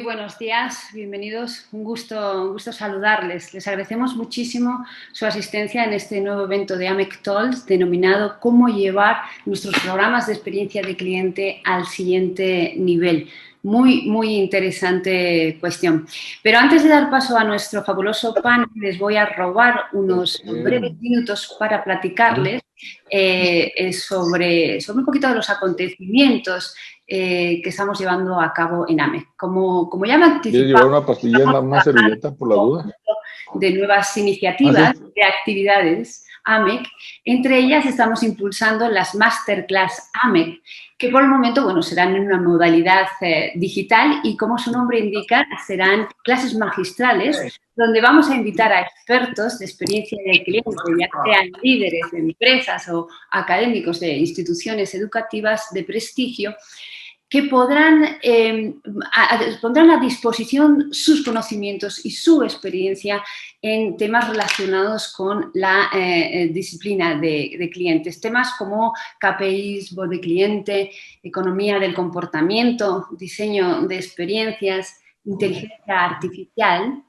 buenos días, bienvenidos, un gusto saludarles. Les agradecemos muchísimo su asistencia en este nuevo evento de AMEC Talks denominado Cómo llevar nuestros programas de experiencia de cliente al siguiente nivel. Muy interesante cuestión. Pero antes de dar paso a nuestro fabuloso panel, les voy a robar unos breves minutos para platicarles sobre un poquito de los acontecimientos que estamos llevando a cabo en AMEC. Como ya me anticipaba, ¿quieres llevar una pastilla, una servilleta por la duda? De nuevas iniciativas, de actividades AMEC. Entre ellas estamos impulsando las Masterclass AMEC, que por el momento, bueno, serán en una modalidad digital y, como su nombre indica, serán clases magistrales donde vamos a invitar a expertos de experiencia de cliente, ya sean líderes de empresas o académicos de instituciones educativas de prestigio, que pondrán a disposición sus conocimientos y su experiencia en temas relacionados con la disciplina de clientes. Temas como KPIs, voz de cliente, economía del comportamiento, diseño de experiencias, inteligencia artificial.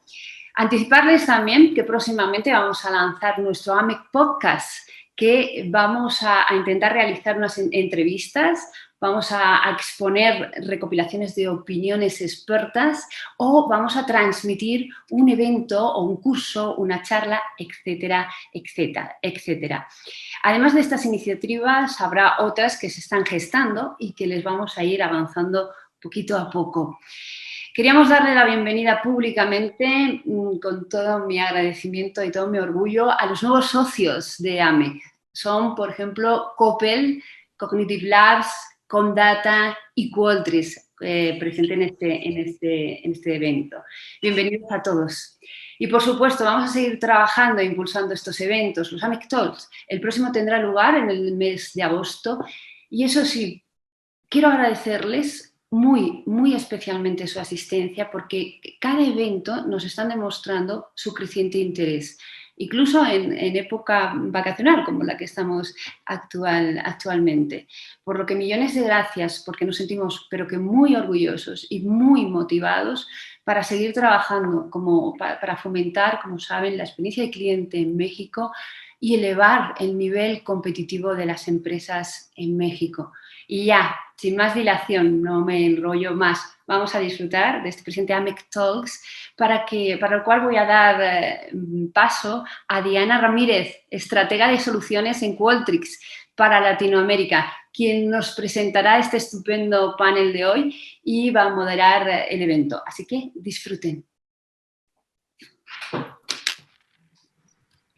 Anticiparles también que próximamente vamos a lanzar nuestro AMEC Podcast, que vamos a intentar realizar unas entrevistas, vamos a exponer recopilaciones de opiniones expertas o vamos a transmitir un evento o un curso, una charla, etcétera, etcétera, etcétera. Además de estas iniciativas, habrá otras que se están gestando y que les vamos a ir avanzando poquito a poco. Queríamos darle la bienvenida públicamente, con todo mi agradecimiento y todo mi orgullo, a los nuevos socios de AMEC. Son, por ejemplo, Coppel, Cognitive Labs, Comdata y Qualtrics, presentes en este evento. Bienvenidos a todos. Y, por supuesto, vamos a seguir trabajando e impulsando estos eventos, los AMEC Talks. El próximo tendrá lugar en el mes de agosto. Y eso sí, quiero agradecerles muy especialmente su asistencia, porque cada evento nos están demostrando su creciente interés, incluso en época vacacional como la que estamos actualmente. Por lo que millones de gracias, porque nos sentimos pero que muy orgullosos y muy motivados para seguir trabajando para fomentar, como saben, la experiencia de cliente en México y elevar el nivel competitivo de las empresas en México. Y ya, sin más dilación, no me enrollo más, vamos a disfrutar de este presente AMEC Talks, para el cual voy a dar paso a Diana Ramírez, estratega de soluciones en Qualtrics para Latinoamérica, quien nos presentará este estupendo panel de hoy y va a moderar el evento. Así que disfruten.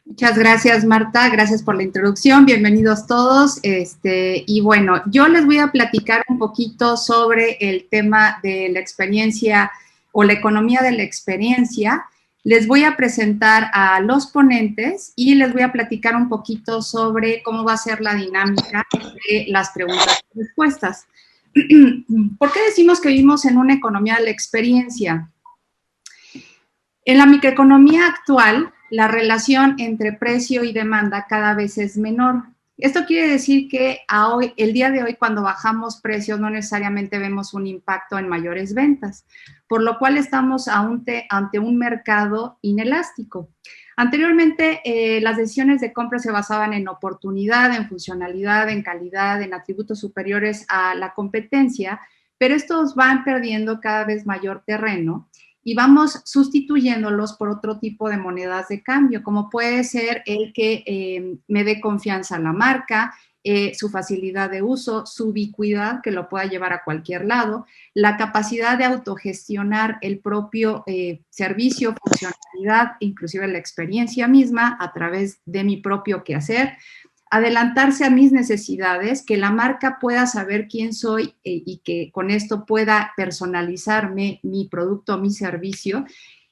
Muchas gracias, Marta. Gracias por la introducción. Bienvenidos todos. Y bueno, yo les voy a platicar un poquito sobre el tema de la experiencia o la economía de la experiencia. Les voy a presentar a los ponentes y les voy a platicar un poquito sobre cómo va a ser la dinámica de las preguntas y respuestas. ¿Por qué decimos que vivimos en una economía de la experiencia? En la microeconomía actual, la relación entre precio y demanda cada vez es menor. Esto quiere decir que el día de hoy, cuando bajamos precios, no necesariamente vemos un impacto en mayores ventas, por lo cual estamos ante un mercado inelástico. Anteriormente, las decisiones de compra se basaban en oportunidad, en funcionalidad, en calidad, en atributos superiores a la competencia, pero estos van perdiendo cada vez mayor terreno y vamos sustituyéndolos por otro tipo de monedas de cambio, como puede ser el que me dé confianza a la marca, su facilidad de uso, su ubicuidad, que lo pueda llevar a cualquier lado, la capacidad de autogestionar el propio servicio, funcionalidad, inclusive la experiencia misma a través de mi propio quehacer, adelantarse a mis necesidades, que la marca pueda saber quién soy y que con esto pueda personalizarme mi producto, mi servicio,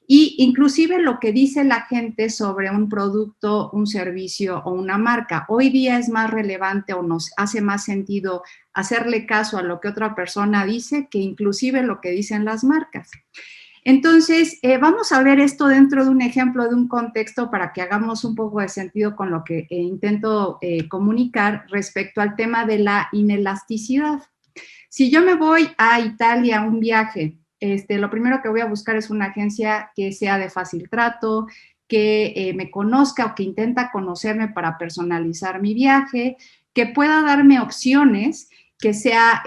y inclusive lo que dice la gente sobre un producto, un servicio o una marca. Hoy día es más relevante o nos hace más sentido hacerle caso a lo que otra persona dice que inclusive lo que dicen las marcas. Entonces, vamos a ver esto dentro de un ejemplo, de un contexto, para que hagamos un poco de sentido con lo que intento comunicar respecto al tema de la inelasticidad. Si yo me voy a Italia a un viaje lo primero que voy a buscar es una agencia que sea de fácil trato, que me conozca o que intenta conocerme para personalizar mi viaje, que pueda darme opciones, que sea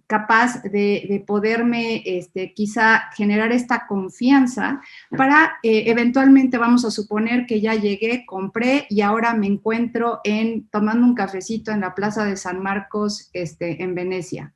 capaz de poderme quizá generar esta confianza para eventualmente, vamos a suponer que ya llegué, compré y ahora me encuentro tomando un cafecito en la Plaza de San Marcos en Venecia.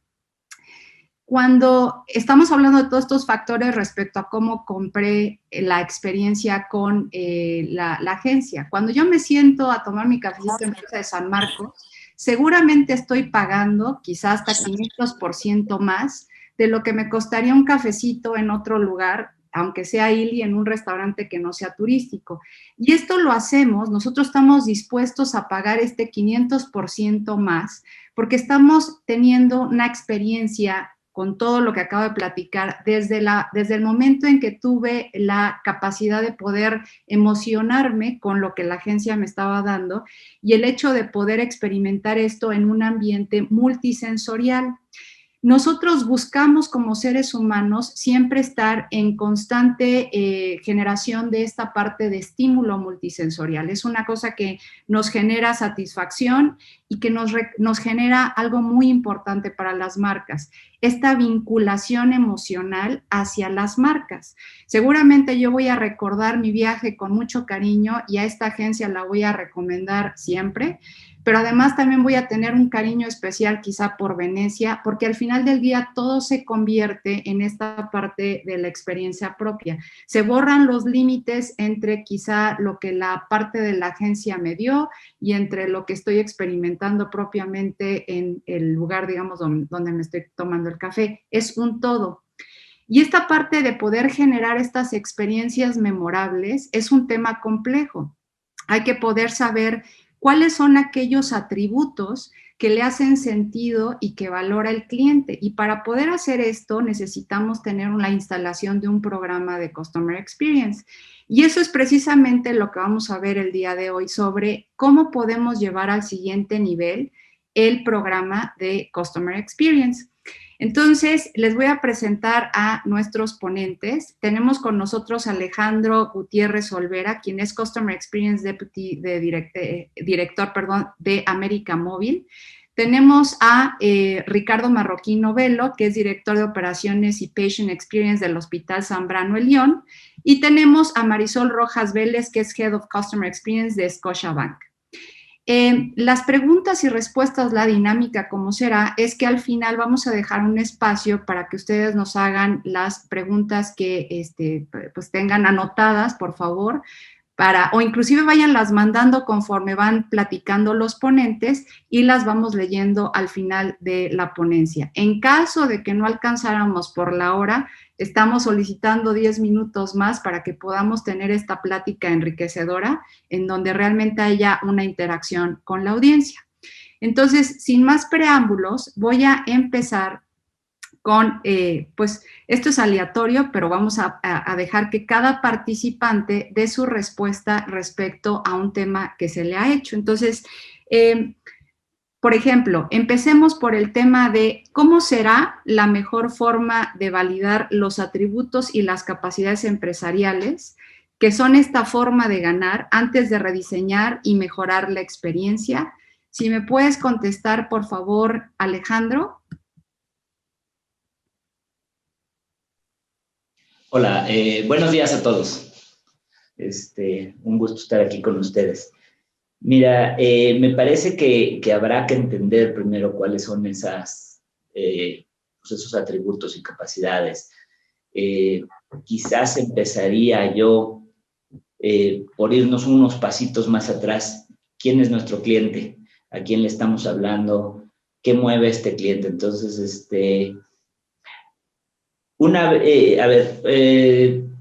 Cuando estamos hablando de todos estos factores respecto a cómo compré la experiencia con la agencia, cuando yo me siento a tomar mi cafecito en Plaza de San Marcos, seguramente estoy pagando quizás hasta 500% más de lo que me costaría un cafecito en otro lugar, aunque sea Ili, en un restaurante que no sea turístico. Y esto lo hacemos, nosotros estamos dispuestos a pagar 500% más, porque estamos teniendo una experiencia con todo lo que acabo de platicar, desde el momento en que tuve la capacidad de poder emocionarme con lo que la agencia me estaba dando y el hecho de poder experimentar esto en un ambiente multisensorial. Nosotros buscamos como seres humanos siempre estar en constante generación de esta parte de estímulo multisensorial. Es una cosa que nos genera satisfacción y que nos genera algo muy importante para las marcas, esta vinculación emocional hacia las marcas. Seguramente yo voy a recordar mi viaje con mucho cariño y a esta agencia la voy a recomendar siempre, pero además también voy a tener un cariño especial quizá por Venecia, porque al final del día todo se convierte en esta parte de la experiencia propia. Se borran los límites entre quizá lo que la parte de la agencia me dio y entre lo que estoy experimentando propiamente en el lugar, digamos, donde me estoy tomando el café. Es un todo. Y esta parte de poder generar estas experiencias memorables es un tema complejo. Hay que poder saber cuáles son aquellos atributos que le hacen sentido y que valora el cliente. Y para poder hacer esto necesitamos tener la instalación de un programa de Customer Experience. Y eso es precisamente lo que vamos a ver el día de hoy sobre cómo podemos llevar al siguiente nivel el programa de Customer Experience. Entonces, les voy a presentar a nuestros ponentes. Tenemos con nosotros a Alejandro Gutiérrez Olvera, quien es Customer Experience Deputy Director de América Móvil. Tenemos a Ricardo Marroquín Novelo, que es Director de Operaciones y Patient Experience del Hospital Zambrano El León. Y tenemos a Marisol Rojas Vélez, que es Head of Customer Experience de Scotiabank. Las preguntas y respuestas, la dinámica como será, es que al final vamos a dejar un espacio para que ustedes nos hagan las preguntas que pues tengan anotadas, por favor, o inclusive vayanlas mandando conforme van platicando los ponentes y las vamos leyendo al final de la ponencia. En caso de que no alcanzáramos por la hora, estamos solicitando 10 minutos más para que podamos tener esta plática enriquecedora en donde realmente haya una interacción con la audiencia. Entonces, sin más preámbulos, voy a empezar con, pues, esto es aleatorio, pero vamos a dejar que cada participante dé su respuesta respecto a un tema que se le ha hecho. Entonces, por ejemplo, empecemos por el tema de cómo será la mejor forma de validar los atributos y las capacidades empresariales, que son esta forma de ganar antes de rediseñar y mejorar la experiencia. Si me puedes contestar, por favor, Alejandro. Hola, buenos días a todos. Un gusto estar aquí con ustedes. Mira, me parece que habrá que entender primero cuáles son esos atributos y capacidades. Quizás empezaría yo por irnos unos pasitos más atrás. ¿Quién es nuestro cliente? ¿A quién le estamos hablando? ¿Qué mueve a este cliente? Entonces,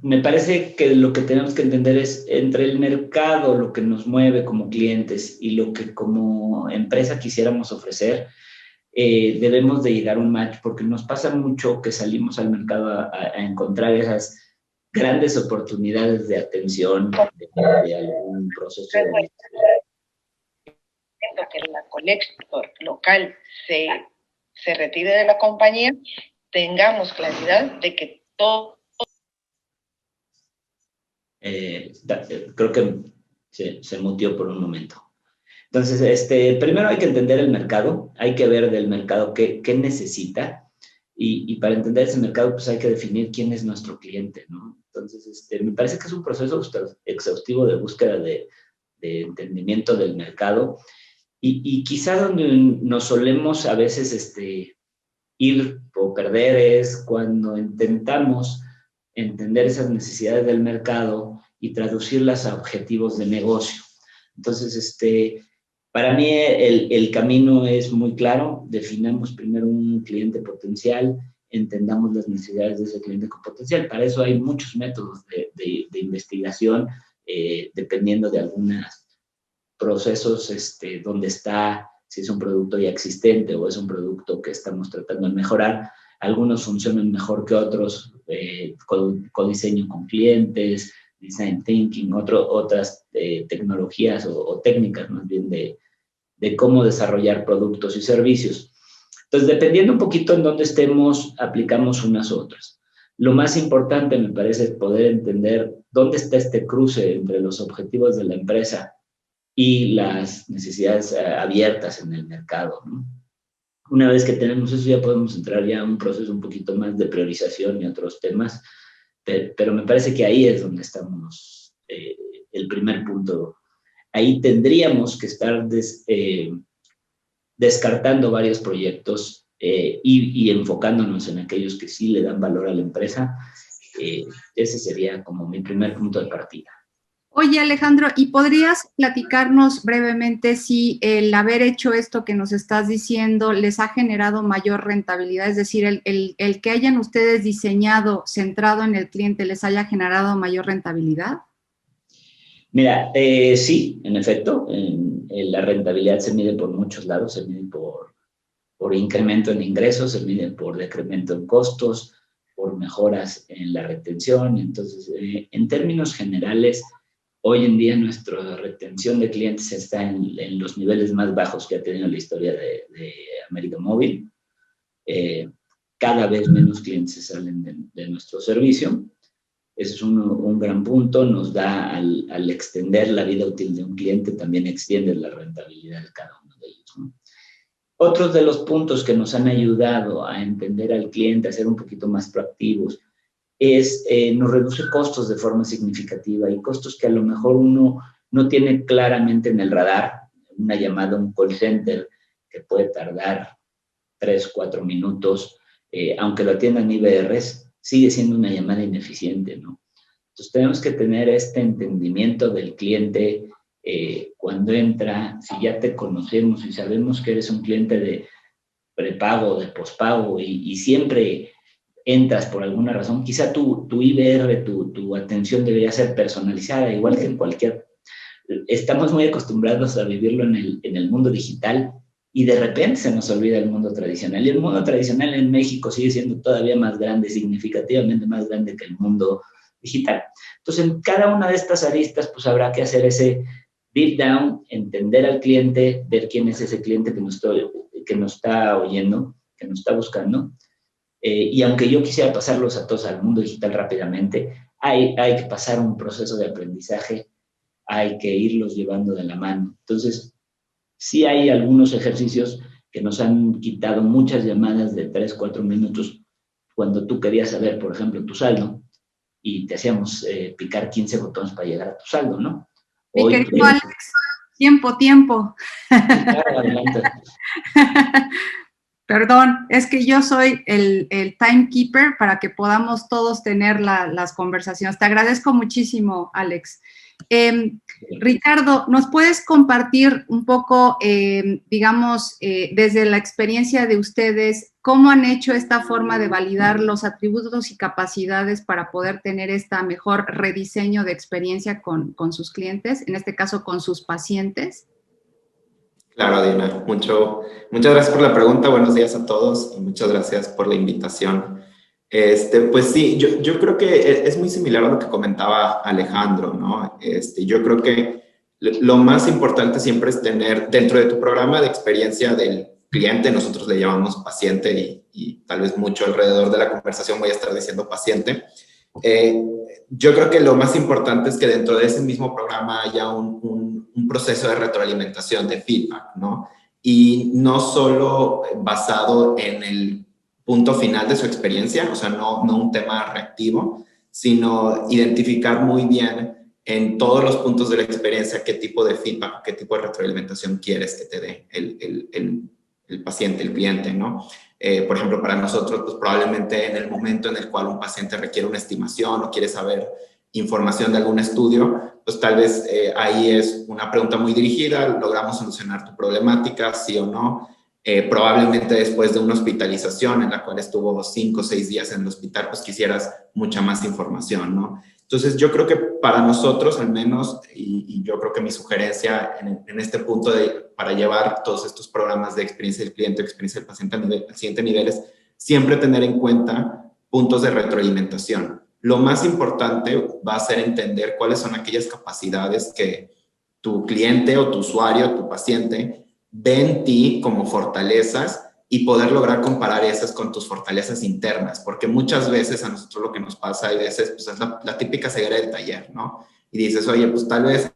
me parece que lo que tenemos que entender es entre el mercado, lo que nos mueve como clientes y lo que como empresa quisiéramos ofrecer, debemos de llegar a un match, porque nos pasa mucho que salimos al mercado a encontrar esas grandes oportunidades de atención de algún proceso de que la colector local se retire de la compañía, tengamos claridad de que Creo que se muteó por un momento. Entonces, primero hay que entender el mercado, hay que ver del mercado qué necesita, y para entender ese mercado, pues hay que definir quién es nuestro cliente, ¿no? Entonces, me parece que es un proceso exhaustivo de búsqueda de entendimiento del mercado, y quizá donde nos solemos a veces ir o perder es cuando intentamos entender esas necesidades del mercado y traducirlas a objetivos de negocio. Entonces, para mí el camino es muy claro. Definamos primero un cliente potencial, entendamos las necesidades de ese cliente con potencial. Para eso hay muchos métodos de investigación, dependiendo de algunos procesos donde está, si es un producto ya existente o es un producto que estamos tratando de mejorar. Algunos funcionan mejor que otros, codiseño con clientes, design thinking, otras tecnologías o técnicas más bien de cómo desarrollar productos y servicios. Entonces, dependiendo un poquito en dónde estemos, aplicamos unas u otras. Lo más importante, me parece, es poder entender dónde está este cruce entre los objetivos de la empresa y las necesidades abiertas en el mercado, ¿no? Una vez que tenemos eso, ya podemos entrar ya a un proceso un poquito más de priorización y otros temas, pero me parece que ahí es donde estamos, el primer punto. Ahí tendríamos que estar descartando varios proyectos y enfocándonos en aquellos que sí le dan valor a la empresa. Ese sería como mi primer punto de partida. Oye, Alejandro, ¿y podrías platicarnos brevemente si el haber hecho esto que nos estás diciendo les ha generado mayor rentabilidad? Es decir, el que hayan ustedes diseñado centrado en el cliente les haya generado mayor rentabilidad. Mira, sí, en efecto, la rentabilidad se mide por muchos lados, se mide por incremento en ingresos, se mide por decremento en costos, por mejoras en la retención. Entonces, en términos generales, hoy en día nuestra retención de clientes está en los niveles más bajos que ha tenido la historia de América Móvil. Cada vez menos clientes se salen de nuestro servicio. Ese es un gran punto. Nos da, al extender la vida útil de un cliente, también extiende la rentabilidad de cada uno de ellos, ¿no? Otros de los puntos que nos han ayudado a entender al cliente, a ser un poquito más proactivos, nos reduce costos de forma significativa, y costos que a lo mejor uno no tiene claramente en el radar. Una llamada a un call center que puede tardar 3, 4 minutos, aunque lo atiendan IVRs, sigue siendo una llamada ineficiente, ¿no? Entonces tenemos que tener este entendimiento del cliente cuando entra. Si ya te conocemos y sabemos que eres un cliente de prepago, de pospago, y siempre entras por alguna razón, quizá tu IVR, tu atención debería ser personalizada, igual que en cualquier... Estamos muy acostumbrados a vivirlo en el mundo digital, y de repente se nos olvida el mundo tradicional. Y el mundo tradicional en México sigue siendo todavía más grande, significativamente más grande que el mundo digital. Entonces, en cada una de estas aristas, pues habrá que hacer ese deep down, entender al cliente, ver quién es ese cliente que nos está oyendo, que nos está buscando. Y aunque yo quisiera pasarlos a todos al mundo digital rápidamente, hay que pasar un proceso de aprendizaje, hay que irlos llevando de la mano. Entonces, sí hay algunos ejercicios que nos han quitado muchas llamadas de 3, 4 minutos cuando tú querías saber, por ejemplo, tu saldo, y te hacíamos picar 15 botones para llegar a tu saldo, ¿no? Mi querido Alex, tiempo. Claro, adelante. Perdón, es que yo soy el timekeeper para que podamos todos tener las conversaciones. Te agradezco muchísimo, Alex. Ricardo, ¿nos puedes compartir un poco, digamos, desde la experiencia de ustedes, cómo han hecho esta forma de validar los atributos y capacidades para poder tener esta mejor rediseño de experiencia con sus clientes, en este caso con sus pacientes? Claro, Diana, muchas gracias por la pregunta. Buenos días a todos y muchas gracias por la invitación. Pues sí, yo creo que es muy similar a lo que comentaba Alejandro, ¿no? Yo creo que lo más importante siempre es tener dentro de tu programa de experiencia del cliente, nosotros le llamamos paciente y tal vez mucho alrededor de la conversación voy a estar diciendo paciente. Yo creo que lo más importante es que dentro de ese mismo programa haya un proceso de retroalimentación, de feedback, ¿no? Y no solo basado en el punto final de su experiencia, o sea, no un tema reactivo, sino identificar muy bien en todos los puntos de la experiencia qué tipo de feedback, qué tipo de retroalimentación quieres que te dé el paciente, el cliente, ¿no? Por ejemplo, para nosotros, pues probablemente en el momento en el cual un paciente requiere una estimación o quiere saber información de algún estudio, pues tal vez ahí es una pregunta muy dirigida, logramos solucionar tu problemática, sí o no. Probablemente después de una hospitalización en la cual estuvo 5 o 6 días en el hospital, pues quisieras mucha más información, ¿no? Entonces, yo creo que para nosotros, al menos, y yo creo que mi sugerencia en este punto para llevar todos estos programas de experiencia del cliente, experiencia del paciente al siguiente nivel, es siempre tener en cuenta puntos de retroalimentación. Lo más importante va a ser entender cuáles son aquellas capacidades que tu cliente o tu usuario, tu paciente, ve en ti como fortalezas y poder lograr comparar esas con tus fortalezas internas, porque muchas veces a nosotros lo que nos pasa, hay veces, pues es la típica ceguera del taller, ¿no? Y dices, oye, pues tal vez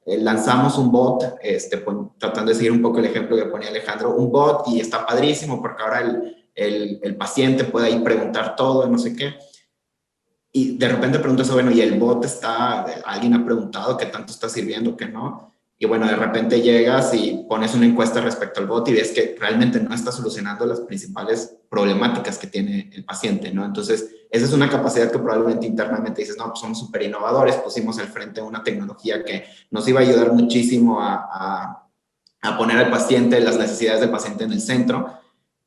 lanzamos un bot, tratando de seguir un poco el ejemplo que ponía Alejandro, un bot y está padrísimo porque ahora el paciente puede ahí preguntar todo, no sé qué. Y de repente preguntas, bueno, ¿y el bot alguien ha preguntado qué tanto está sirviendo, qué no? Y bueno, de repente llegas y pones una encuesta respecto al bot y ves que realmente no está solucionando las principales problemáticas que tiene el paciente, ¿no? Entonces, esa es una capacidad que probablemente internamente dices, no, pues somos súper innovadores, pusimos al frente una tecnología que nos iba a ayudar muchísimo a poner al paciente, las necesidades del paciente en el centro,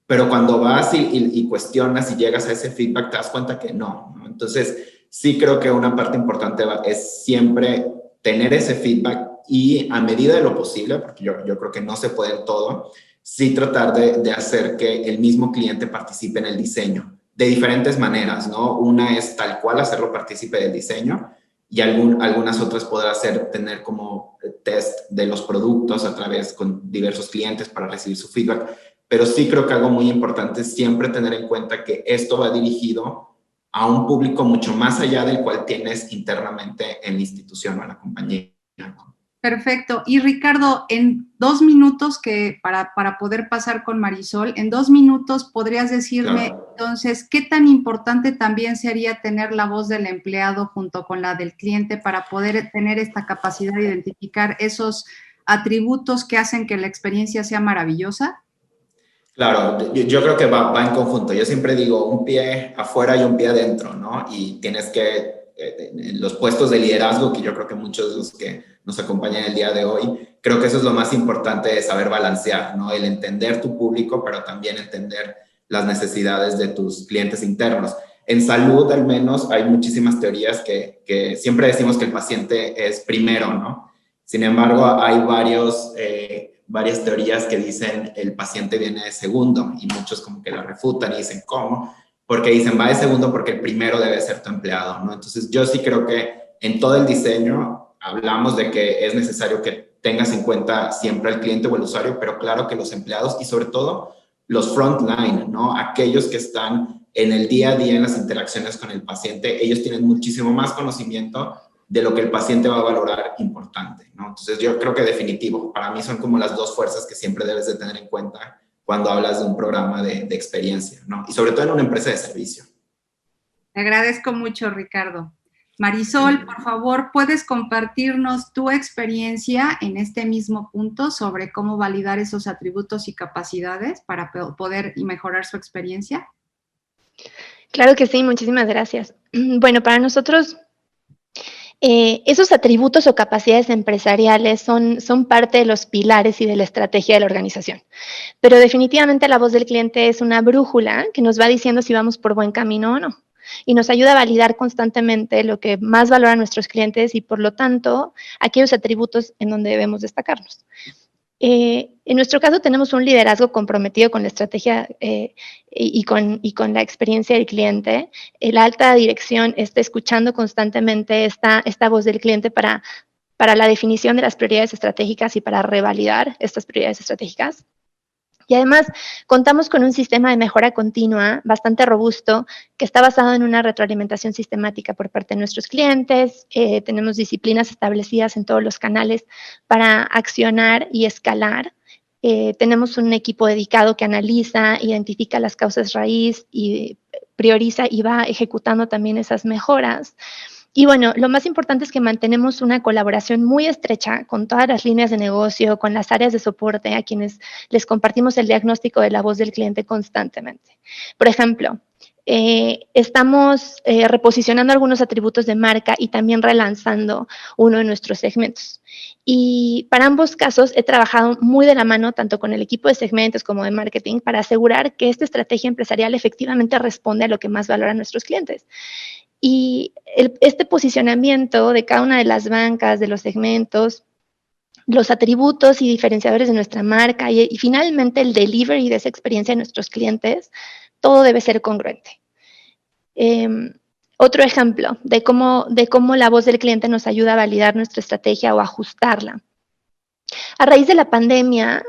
pero cuando vas y cuestionas y llegas a ese feedback, te das cuenta que no, ¿no? Entonces, sí creo que una parte importante es siempre tener ese feedback y a medida de lo posible, porque yo creo que no se puede en todo, sí tratar de hacer que el mismo cliente participe en el diseño de diferentes maneras, ¿no? Una es tal cual hacerlo partícipe del diseño y algunas otras podrá tener como test de los productos a través con diversos clientes para recibir su feedback. Pero sí creo que algo muy importante es siempre tener en cuenta que esto va dirigido a un público mucho más allá del cual tienes internamente en la institución o en la compañía. Perfecto. Y Ricardo, en 2 minutos, para poder pasar con Marisol, en 2 minutos podrías decirme, claro, entonces, ¿qué tan importante también sería tener la voz del empleado junto con la del cliente para poder tener esta capacidad de identificar esos atributos que hacen que la experiencia sea maravillosa? Claro, yo creo que va en conjunto. Yo siempre digo un pie afuera y un pie adentro, ¿no? Y tienes que, en los puestos de liderazgo, que yo creo que muchos de los que nos acompañan el día de hoy, creo que eso es lo más importante de saber balancear, ¿no? El entender tu público, pero también entender las necesidades de tus clientes internos. En salud, al menos, hay muchísimas teorías que siempre decimos que el paciente es primero, ¿no? Sin embargo, hay varias teorías que dicen el paciente viene de segundo y muchos como que la refutan y dicen, ¿cómo? Porque dicen, va de segundo porque el primero debe ser tu empleado, ¿no? Entonces, yo sí creo que en todo el diseño hablamos de que es necesario que tengas en cuenta siempre al cliente o el usuario, pero claro que los empleados y sobre todo los frontline, ¿no? Aquellos que están en el día a día en las interacciones con el paciente, ellos tienen muchísimo más conocimiento de lo que el paciente va a valorar importante, ¿no? Entonces, yo creo que definitivo, para mí son como las dos fuerzas que siempre debes de tener en cuenta cuando hablas de un programa de experiencia, ¿no? Y sobre todo en una empresa de servicio. Te agradezco mucho, Ricardo. Marisol, por favor, ¿puedes compartirnos tu experiencia en este mismo punto sobre cómo validar esos atributos y capacidades para poder mejorar su experiencia? Claro que sí, muchísimas gracias. Bueno, para nosotros, esos atributos o capacidades empresariales son parte de los pilares y de la estrategia de la organización. Pero definitivamente la voz del cliente es una brújula que nos va diciendo si vamos por buen camino o no. Y nos ayuda a validar constantemente lo que más valoran nuestros clientes y, por lo tanto, aquellos atributos en donde debemos destacarnos. En nuestro caso tenemos un liderazgo comprometido con la estrategia y con la experiencia del cliente. La alta dirección está escuchando constantemente esta voz del cliente para la definición de las prioridades estratégicas y para revalidar estas prioridades estratégicas. Y además contamos con un sistema de mejora continua bastante robusto que está basado en una retroalimentación sistemática por parte de nuestros clientes. Tenemos disciplinas establecidas en todos los canales para accionar y escalar. Tenemos un equipo dedicado que analiza, identifica las causas raíz y prioriza y va ejecutando también esas mejoras. Y bueno, lo más importante es que mantenemos una colaboración muy estrecha con todas las líneas de negocio, con las áreas de soporte, a quienes les compartimos el diagnóstico de la voz del cliente constantemente. Por ejemplo, estamos reposicionando algunos atributos de marca y también relanzando uno de nuestros segmentos. Y para ambos casos he trabajado muy de la mano tanto con el equipo de segmentos como de marketing para asegurar que esta estrategia empresarial efectivamente responde a lo que más valoran nuestros clientes. Y este posicionamiento de cada una de las bancas, de los segmentos, los atributos y diferenciadores de nuestra marca y finalmente el delivery de esa experiencia de nuestros clientes, todo debe ser congruente. Otro ejemplo de cómo la voz del cliente nos ayuda a validar nuestra estrategia o ajustarla. A raíz de la pandemia,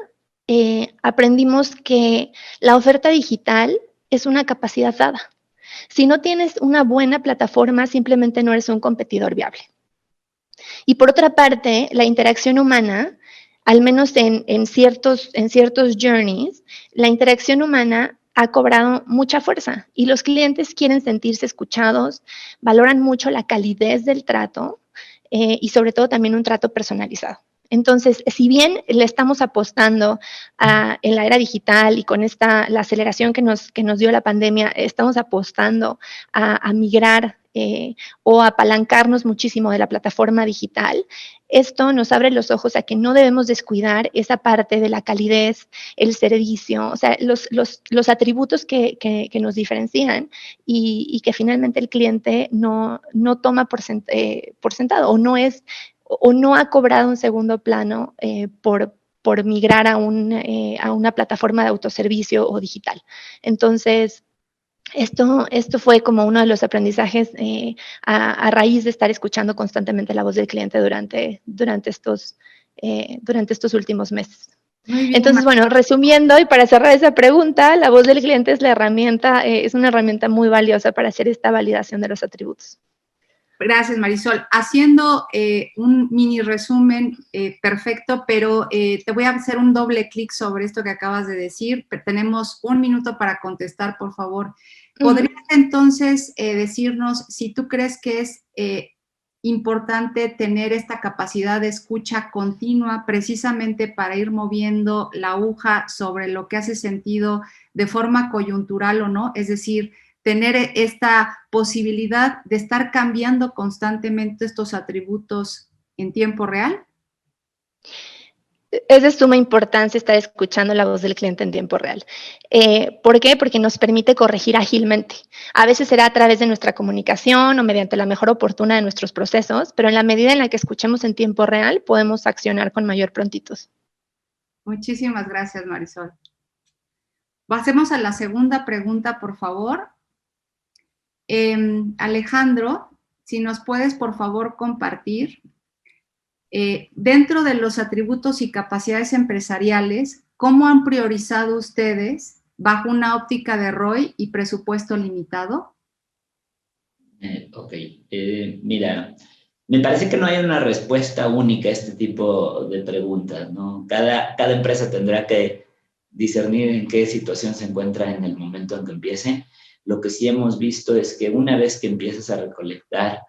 aprendimos que la oferta digital es una capacidad dada. Si no tienes una buena plataforma, simplemente no eres un competidor viable. Y por otra parte, la interacción humana, al menos en ciertos journeys, la interacción humana ha cobrado mucha fuerza y los clientes quieren sentirse escuchados, valoran mucho la calidez del trato y sobre todo también un trato personalizado. Entonces, si bien le estamos apostando en la era digital y con la aceleración que nos dio la pandemia, estamos apostando a migrar o apalancarnos muchísimo de la plataforma digital, esto nos abre los ojos a que no debemos descuidar esa parte de la calidez, el servicio, o sea, los atributos que nos diferencian y que finalmente el cliente no toma por sentado o no ha cobrado un segundo plano por migrar a una plataforma de autoservicio o digital. Entonces, esto fue como uno de los aprendizajes a raíz de estar escuchando constantemente la voz del cliente durante estos últimos meses. Entonces, bueno, resumiendo y para cerrar esa pregunta, la voz del cliente es una herramienta muy valiosa para hacer esta validación de los atributos. Gracias, Marisol. Haciendo un mini resumen perfecto, pero te voy a hacer un doble clic sobre esto que acabas de decir. Tenemos 1 minuto para contestar, por favor. ¿Podrías entonces decirnos si tú crees que es importante tener esta capacidad de escucha continua precisamente para ir moviendo la aguja sobre lo que hace sentido de forma coyuntural o no? Es decir, tener esta posibilidad de estar cambiando constantemente estos atributos en tiempo real? Es de suma importancia estar escuchando la voz del cliente en tiempo real. ¿Por qué? Porque nos permite corregir ágilmente. A veces será a través de nuestra comunicación o mediante la mejora oportuna de nuestros procesos, pero en la medida en la que escuchemos en tiempo real, podemos accionar con mayor prontitud. Muchísimas gracias, Marisol. Pasemos a la segunda pregunta, por favor. Alejandro, si nos puedes, por favor, compartir, dentro de los atributos y capacidades empresariales, ¿cómo han priorizado ustedes bajo una óptica de ROI y presupuesto limitado? Mira, me parece que no hay una respuesta única a este tipo de preguntas, ¿no? Cada empresa tendrá que discernir en qué situación se encuentra en el momento en que empiece. Lo que sí hemos visto es que una vez que empiezas a recolectar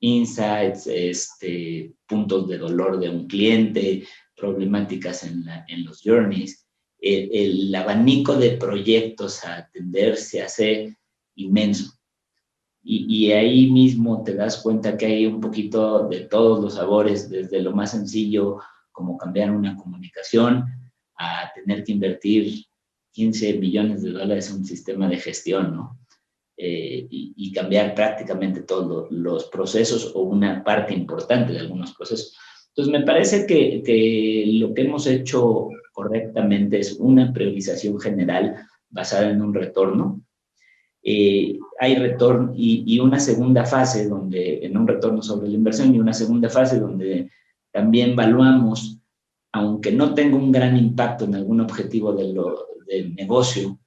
insights, puntos de dolor de un cliente, problemáticas en los journeys, el abanico de proyectos a atender se hace inmenso. Y ahí mismo te das cuenta que hay un poquito de todos los sabores, desde lo más sencillo, como cambiar una comunicación, a tener que invertir $15 millones en un sistema de gestión, ¿no? Y cambiar prácticamente todos los procesos o una parte importante de algunos procesos. Entonces, me parece que lo que hemos hecho correctamente es una priorización general basada en un retorno. Hay retorno y una segunda fase en un retorno sobre la inversión y una segunda fase donde también evaluamos, aunque no tenga un gran impacto en algún objetivo de negocio,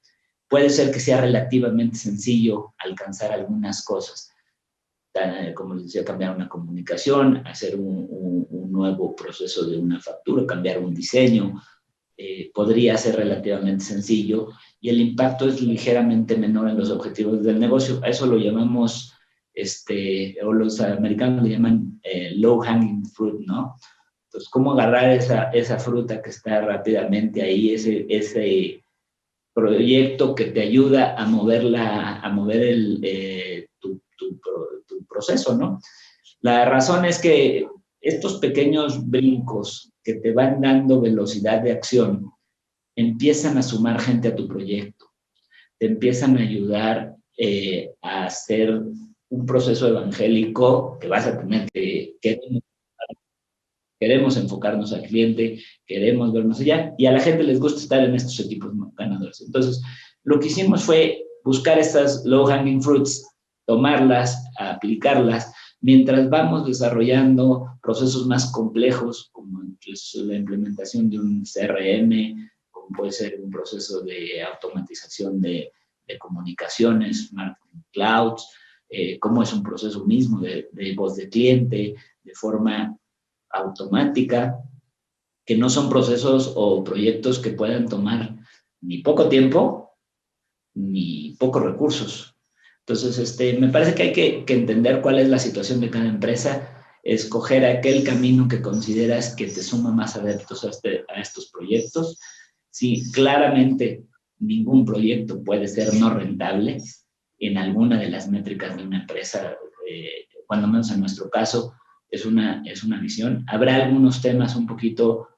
puede ser que sea relativamente sencillo alcanzar algunas cosas. Como les decía, cambiar una comunicación, hacer un nuevo proceso de una factura, cambiar un diseño, podría ser relativamente sencillo y el impacto es ligeramente menor en los objetivos del negocio. A eso lo llamamos, o los americanos le llaman low hanging fruit, ¿no? Entonces, ¿cómo agarrar esa fruta que está rápidamente ahí, ese proyecto que te ayuda a mover tu proceso, ¿no? La razón es que estos pequeños brincos que te van dando velocidad de acción empiezan a sumar gente a tu proyecto, te empiezan a ayudar a hacer un proceso evangélico que vas a tener que queremos enfocarnos al cliente, queremos vernos allá, y a la gente les gusta estar en estos equipos ganadores. Entonces, lo que hicimos fue buscar estas low-hanging fruits, tomarlas, aplicarlas, mientras vamos desarrollando procesos más complejos, como la implementación de un CRM, como puede ser un proceso de automatización de comunicaciones, marketing clouds, cómo es un proceso mismo de voz de cliente, de forma automática, que no son procesos o proyectos que puedan tomar ni poco tiempo ni pocos recursos. Entonces, me parece que hay que entender cuál es la situación de cada empresa, escoger aquel camino que consideras que te suma más adeptos a estos proyectos. Sí, claramente ningún proyecto puede ser no rentable en alguna de las métricas de una empresa, cuando menos en nuestro caso, es una visión. Habrá algunos temas un poquito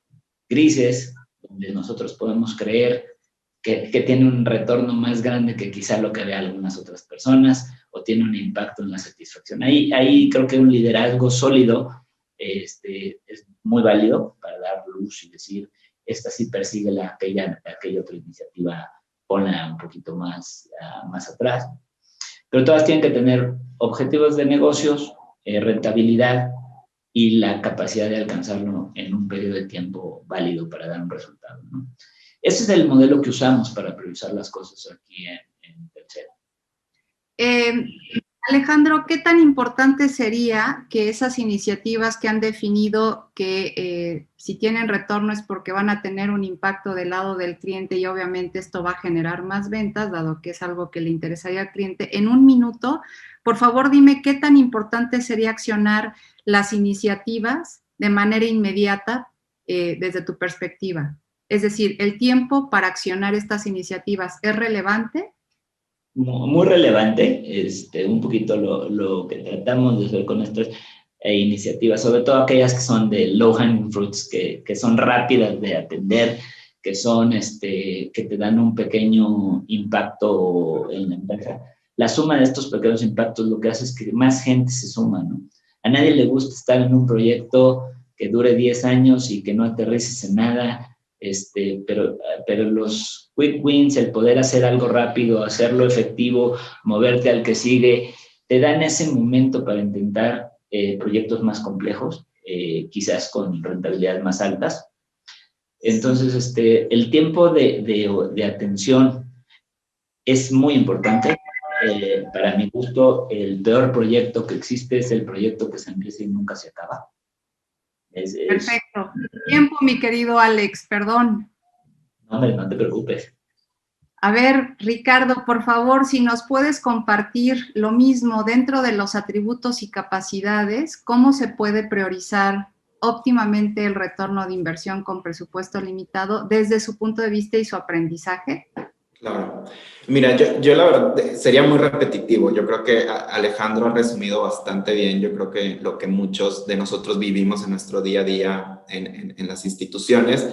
grises, donde nosotros podemos creer que tiene un retorno más grande que quizá lo que vean algunas otras personas, o tiene un impacto en la satisfacción. Ahí creo que un liderazgo sólido es muy válido para dar luz y decir, esta sí persigue aquella otra iniciativa, ponla un poquito más atrás. Pero todas tienen que tener objetivos de negocios, rentabilidad y la capacidad de alcanzarlo en un periodo de tiempo válido para dar un resultado, ¿no? Ese es el modelo que usamos para priorizar las cosas aquí en Telcel. Alejandro, ¿qué tan importante sería que esas iniciativas que han definido que si tienen retorno es porque van a tener un impacto del lado del cliente y obviamente esto va a generar más ventas, dado que es algo que le interesaría al cliente? En un minuto, por favor, dime qué tan importante sería accionar las iniciativas de manera inmediata desde tu perspectiva. Es decir, ¿el tiempo para accionar estas iniciativas es relevante? Muy relevante, un poquito lo que tratamos de hacer con estas iniciativas, sobre todo aquellas que son de low hanging fruits, que son rápidas de atender, que son, que te dan un pequeño impacto en la empresa. La suma de estos pequeños impactos lo que hace es que más gente se suma, ¿no? A nadie le gusta estar en un proyecto que dure 10 años y que no aterrices en nada, pero los quick wins, el poder hacer algo rápido, hacerlo efectivo, moverte al que sigue, te dan ese momento para intentar proyectos más complejos, quizás con rentabilidades más altas. Entonces, el tiempo de atención es muy importante. Para mi gusto, el peor proyecto que existe es el proyecto que se empieza y nunca se acaba. Perfecto. Tiempo, mi querido Alex, perdón. No, hombre, no te preocupes. A ver, Ricardo, por favor, si nos puedes compartir lo mismo dentro de los atributos y capacidades, ¿cómo se puede priorizar óptimamente el retorno de inversión con presupuesto limitado desde su punto de vista y su aprendizaje? Claro. Mira, yo la verdad sería muy repetitivo. Yo creo que Alejandro ha resumido bastante bien. Yo creo que lo que muchos de nosotros vivimos en nuestro día a día en las instituciones.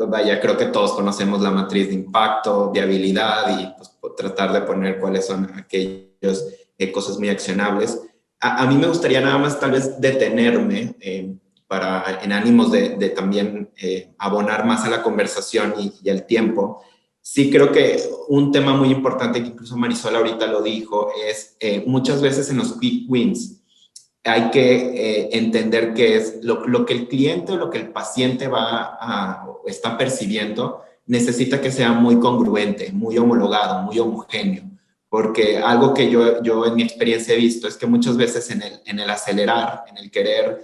Vaya, creo que todos conocemos la matriz de impacto, viabilidad y pues, tratar de poner cuáles son aquellas cosas muy accionables. A mí me gustaría nada más tal vez detenerme en ánimos de también abonar más a la conversación y al tiempo. Sí creo que un tema muy importante que incluso Marisol ahorita lo dijo es muchas veces en los quick wins hay que entender qué es lo que el cliente o lo que el paciente está percibiendo necesita que sea muy congruente, muy homologado, muy homogéneo. Porque algo que yo en mi experiencia he visto es que muchas veces en el acelerar, en el querer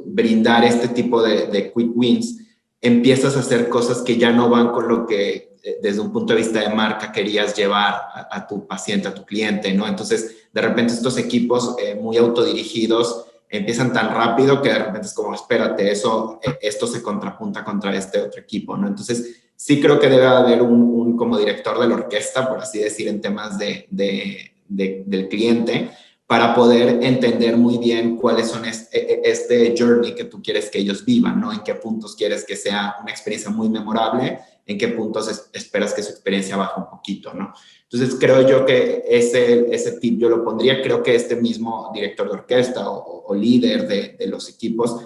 brindar este tipo de quick wins, empiezas a hacer cosas que ya no van con lo que desde un punto de vista de marca querías llevar a tu paciente, a tu cliente, ¿no? Entonces, de repente estos equipos muy autodirigidos empiezan tan rápido que de repente es como, espérate, esto se contrapunta contra este otro equipo, ¿no? Entonces, sí creo que debe haber un como director de la orquesta, por así decir, en temas del cliente, para poder entender muy bien cuáles son este journey que tú quieres que ellos vivan, ¿no? En qué puntos quieres que sea una experiencia muy memorable, en qué puntos esperas que su experiencia baje un poquito, ¿no? Entonces, creo yo que ese tip yo lo pondría. Creo que este mismo director de orquesta o líder de los equipos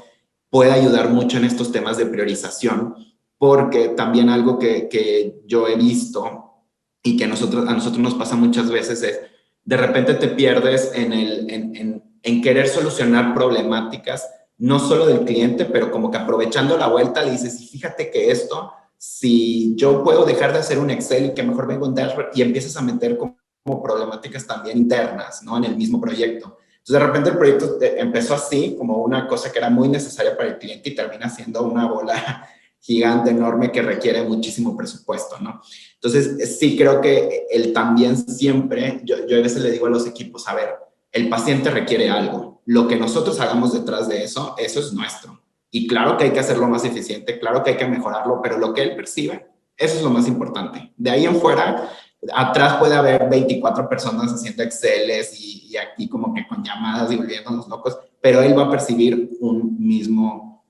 puede ayudar mucho en estos temas de priorización, porque también algo que yo he visto y que a nosotros nos pasa muchas veces es, de repente te pierdes en querer solucionar problemáticas, no solo del cliente, pero como que aprovechando la vuelta le dices, y fíjate que esto, si yo puedo dejar de hacer un Excel y que mejor venga un dashboard, y empiezas a meter como problemáticas también internas, ¿no? En el mismo proyecto. Entonces, de repente el proyecto empezó así, como una cosa que era muy necesaria para el cliente y termina siendo una bola gigante, enorme, que requiere muchísimo presupuesto, ¿no? Entonces, sí creo que el también siempre, yo a veces le digo a los equipos, a ver, el paciente requiere algo. Lo que nosotros hagamos detrás de eso es nuestro. Y claro que hay que hacerlo más eficiente, claro que hay que mejorarlo, pero lo que él percibe, eso es lo más importante. De ahí en fuera, atrás puede haber 24 personas haciendo Exceles y aquí como que con llamadas y volviéndonos locos, pero él va a percibir un mismo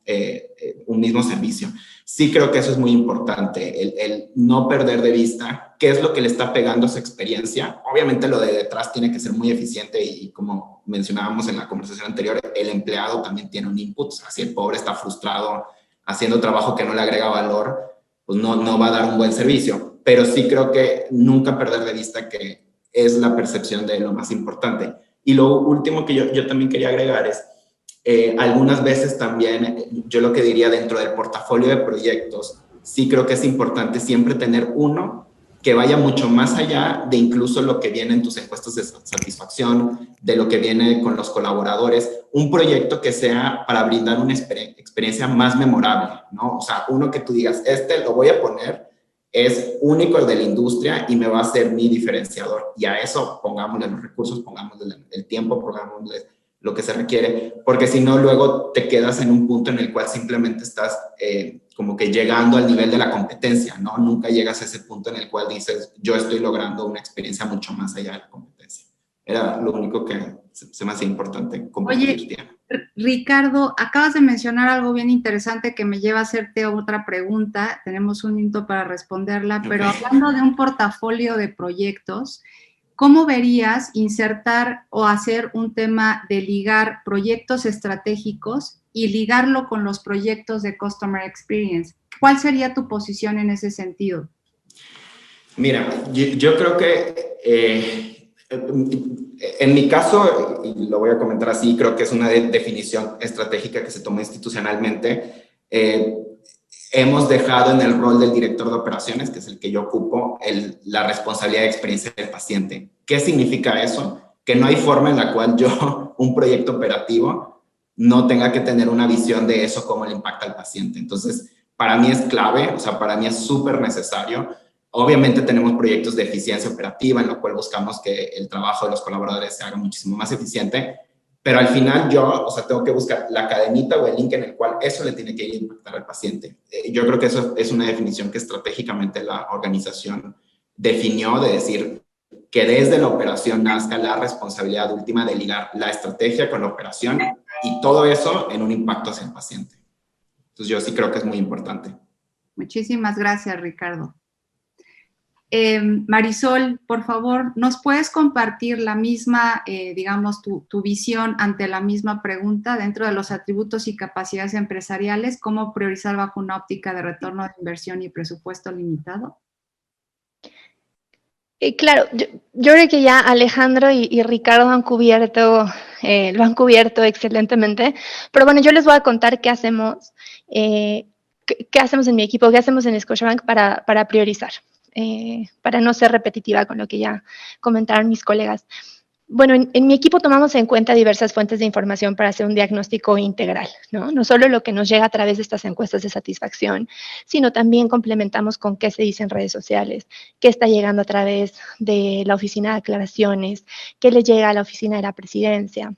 servicio. Sí creo que eso es muy importante, el no perder de vista qué es lo que le está pegando a su experiencia. Obviamente lo de detrás tiene que ser muy eficiente y como mencionábamos en la conversación anterior, el empleado también tiene un input. O sea, si el pobre está frustrado haciendo trabajo que no le agrega valor, pues no va a dar un buen servicio. Pero sí creo que nunca perder de vista que es la percepción de lo más importante. Y lo último que yo también quería agregar es, algunas veces también, yo lo que diría dentro del portafolio de proyectos, sí creo que es importante siempre tener uno que vaya mucho más allá de incluso lo que viene en tus encuestas de satisfacción, de lo que viene con los colaboradores, un proyecto que sea para brindar una experiencia más memorable, ¿no? O sea, uno que tú digas, lo voy a poner, es único de la industria y me va a ser mi diferenciador. Y a eso pongámosle los recursos, pongámosle el tiempo, pongámosle lo que se requiere, porque si no, luego te quedas en un punto en el cual simplemente estás como que llegando al nivel de la competencia, ¿no? Nunca llegas a ese punto en el cual dices, yo estoy logrando una experiencia mucho más allá de la competencia. Era lo único que se me hacía importante compartir. Oye, Ricardo, acabas de mencionar algo bien interesante que me lleva a hacerte otra pregunta. Tenemos un minuto para responderla, pero hablando de un portafolio de proyectos, ¿cómo verías insertar o hacer un tema de ligar proyectos estratégicos y ligarlo con los proyectos de Customer Experience? ¿Cuál sería tu posición en ese sentido? Mira, yo creo que en mi caso, y lo voy a comentar así, creo que es una definición estratégica que se tomó institucionalmente. Hemos dejado en el rol del director de operaciones, que es el que yo ocupo, la responsabilidad de experiencia del paciente. ¿Qué significa eso? Que no hay forma en la cual yo, un proyecto operativo, no tenga que tener una visión de eso, cómo le impacta al paciente. Entonces, para mí es clave, o sea, para mí es súper necesario. Obviamente tenemos proyectos de eficiencia operativa, en lo cual buscamos que el trabajo de los colaboradores se haga muchísimo más eficiente, pero al final yo, o sea, tengo que buscar la cadenita o el link en el cual eso le tiene que ir a impactar al paciente. Yo creo que eso es una definición que estratégicamente la organización definió, de decir que desde la operación nazca la responsabilidad última de ligar la estrategia con la operación y todo eso en un impacto hacia el paciente. Entonces yo sí creo que es muy importante. Muchísimas gracias, Ricardo. Marisol, por favor, ¿nos puedes compartir la misma, digamos, tu visión ante la misma pregunta dentro de los atributos y capacidades empresariales? ¿Cómo priorizar bajo una óptica de retorno de inversión y presupuesto limitado? Claro, yo creo que ya Alejandro y Ricardo lo han cubierto excelentemente, pero bueno, yo les voy a contar qué hacemos ¿qué hacemos en mi equipo? ¿Qué hacemos en Scotiabank para priorizar? Para no ser repetitiva con lo que ya comentaron mis colegas. Bueno, en mi equipo tomamos en cuenta diversas fuentes de información para hacer un diagnóstico integral, ¿no? No solo lo que nos llega a través de estas encuestas de satisfacción, sino también complementamos con qué se dice en redes sociales, qué está llegando a través de la oficina de aclaraciones, qué le llega a la oficina de la presidencia.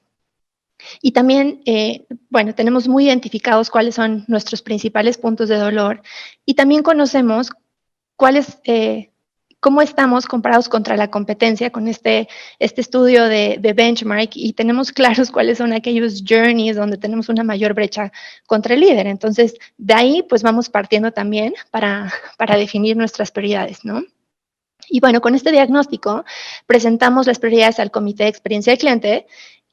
Y también, bueno, tenemos muy identificados cuáles son nuestros principales puntos de dolor y también conocemos cuáles, cómo estamos comparados contra la competencia con este estudio de benchmark y tenemos claros cuáles son aquellos journeys donde tenemos una mayor brecha contra el líder. Entonces, de ahí pues vamos partiendo también para definir nuestras prioridades, ¿no? Y bueno, con este diagnóstico presentamos las prioridades al comité de experiencia del cliente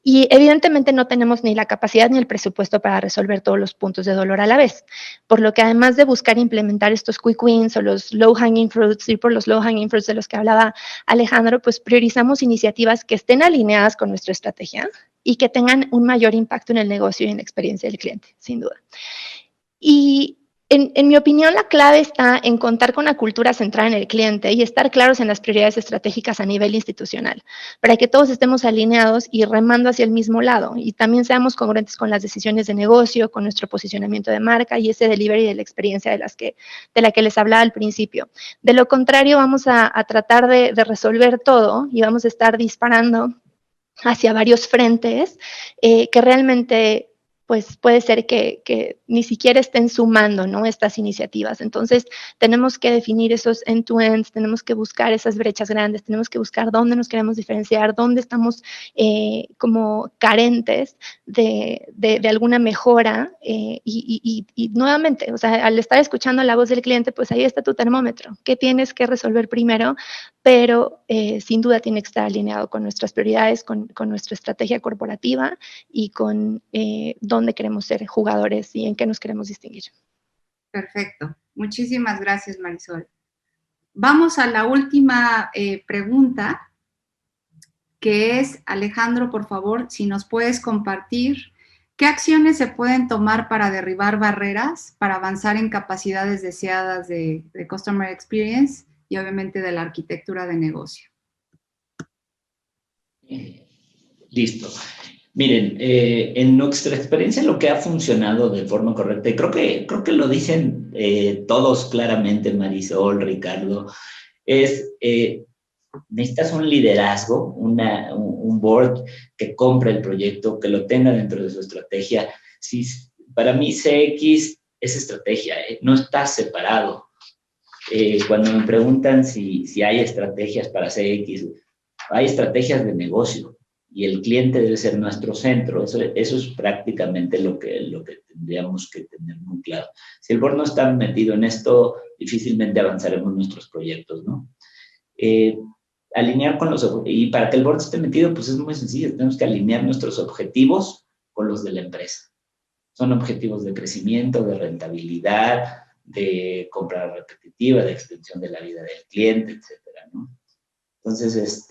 y evidentemente no tenemos ni la capacidad ni el presupuesto para resolver todos los puntos de dolor a la vez, por lo que además de buscar implementar estos quick wins o los low hanging fruits, ir por los low hanging fruits de los que hablaba Alejandro, pues priorizamos iniciativas que estén alineadas con nuestra estrategia y que tengan un mayor impacto en el negocio y en la experiencia del cliente, sin duda. Y en mi opinión, la clave está en contar con una cultura centrada en el cliente y estar claros en las prioridades estratégicas a nivel institucional, para que todos estemos alineados y remando hacia el mismo lado y también seamos congruentes con las decisiones de negocio, con nuestro posicionamiento de marca y ese delivery de la experiencia de la que les hablaba al principio. De lo contrario, vamos a tratar de resolver todo y vamos a estar disparando hacia varios frentes que realmente pues puede ser que ni siquiera estén sumando, ¿no?, estas iniciativas. Entonces, tenemos que definir esos end-to-ends, tenemos que buscar esas brechas grandes, tenemos que buscar dónde nos queremos diferenciar, dónde estamos como carentes de alguna mejora y nuevamente, o sea, al estar escuchando la voz del cliente, pues ahí está tu termómetro. ¿Qué tienes que resolver primero? Pero sin duda tiene que estar alineado con nuestras prioridades, con nuestra estrategia corporativa y con dónde queremos ser jugadores y en qué nos queremos distinguir. Perfecto. Muchísimas gracias, Marisol. Vamos a la última pregunta, que es, Alejandro, por favor, si nos puedes compartir qué acciones se pueden tomar para derribar barreras, para avanzar en capacidades deseadas de Customer Experience y obviamente de la arquitectura de negocio. Listo. Miren, en nuestra experiencia lo que ha funcionado de forma correcta, y creo que lo dicen todos claramente, Marisol, Ricardo, es necesitas un liderazgo, un board que compre el proyecto, que lo tenga dentro de su estrategia. Si, para mí CX es estrategia, no está separado. Cuando me preguntan si hay estrategias para CX, hay estrategias de negocio. Y el cliente debe ser nuestro centro. Eso es prácticamente lo que tendríamos que tener muy claro. Si el board no está metido en esto, difícilmente avanzaremos nuestros proyectos, ¿no? Alinear con y para que el board esté metido, pues es muy sencillo. Tenemos que alinear nuestros objetivos con los de la empresa. Son objetivos de crecimiento, de rentabilidad, de compra repetitiva, de extensión de la vida del cliente, etcétera, ¿no? Entonces,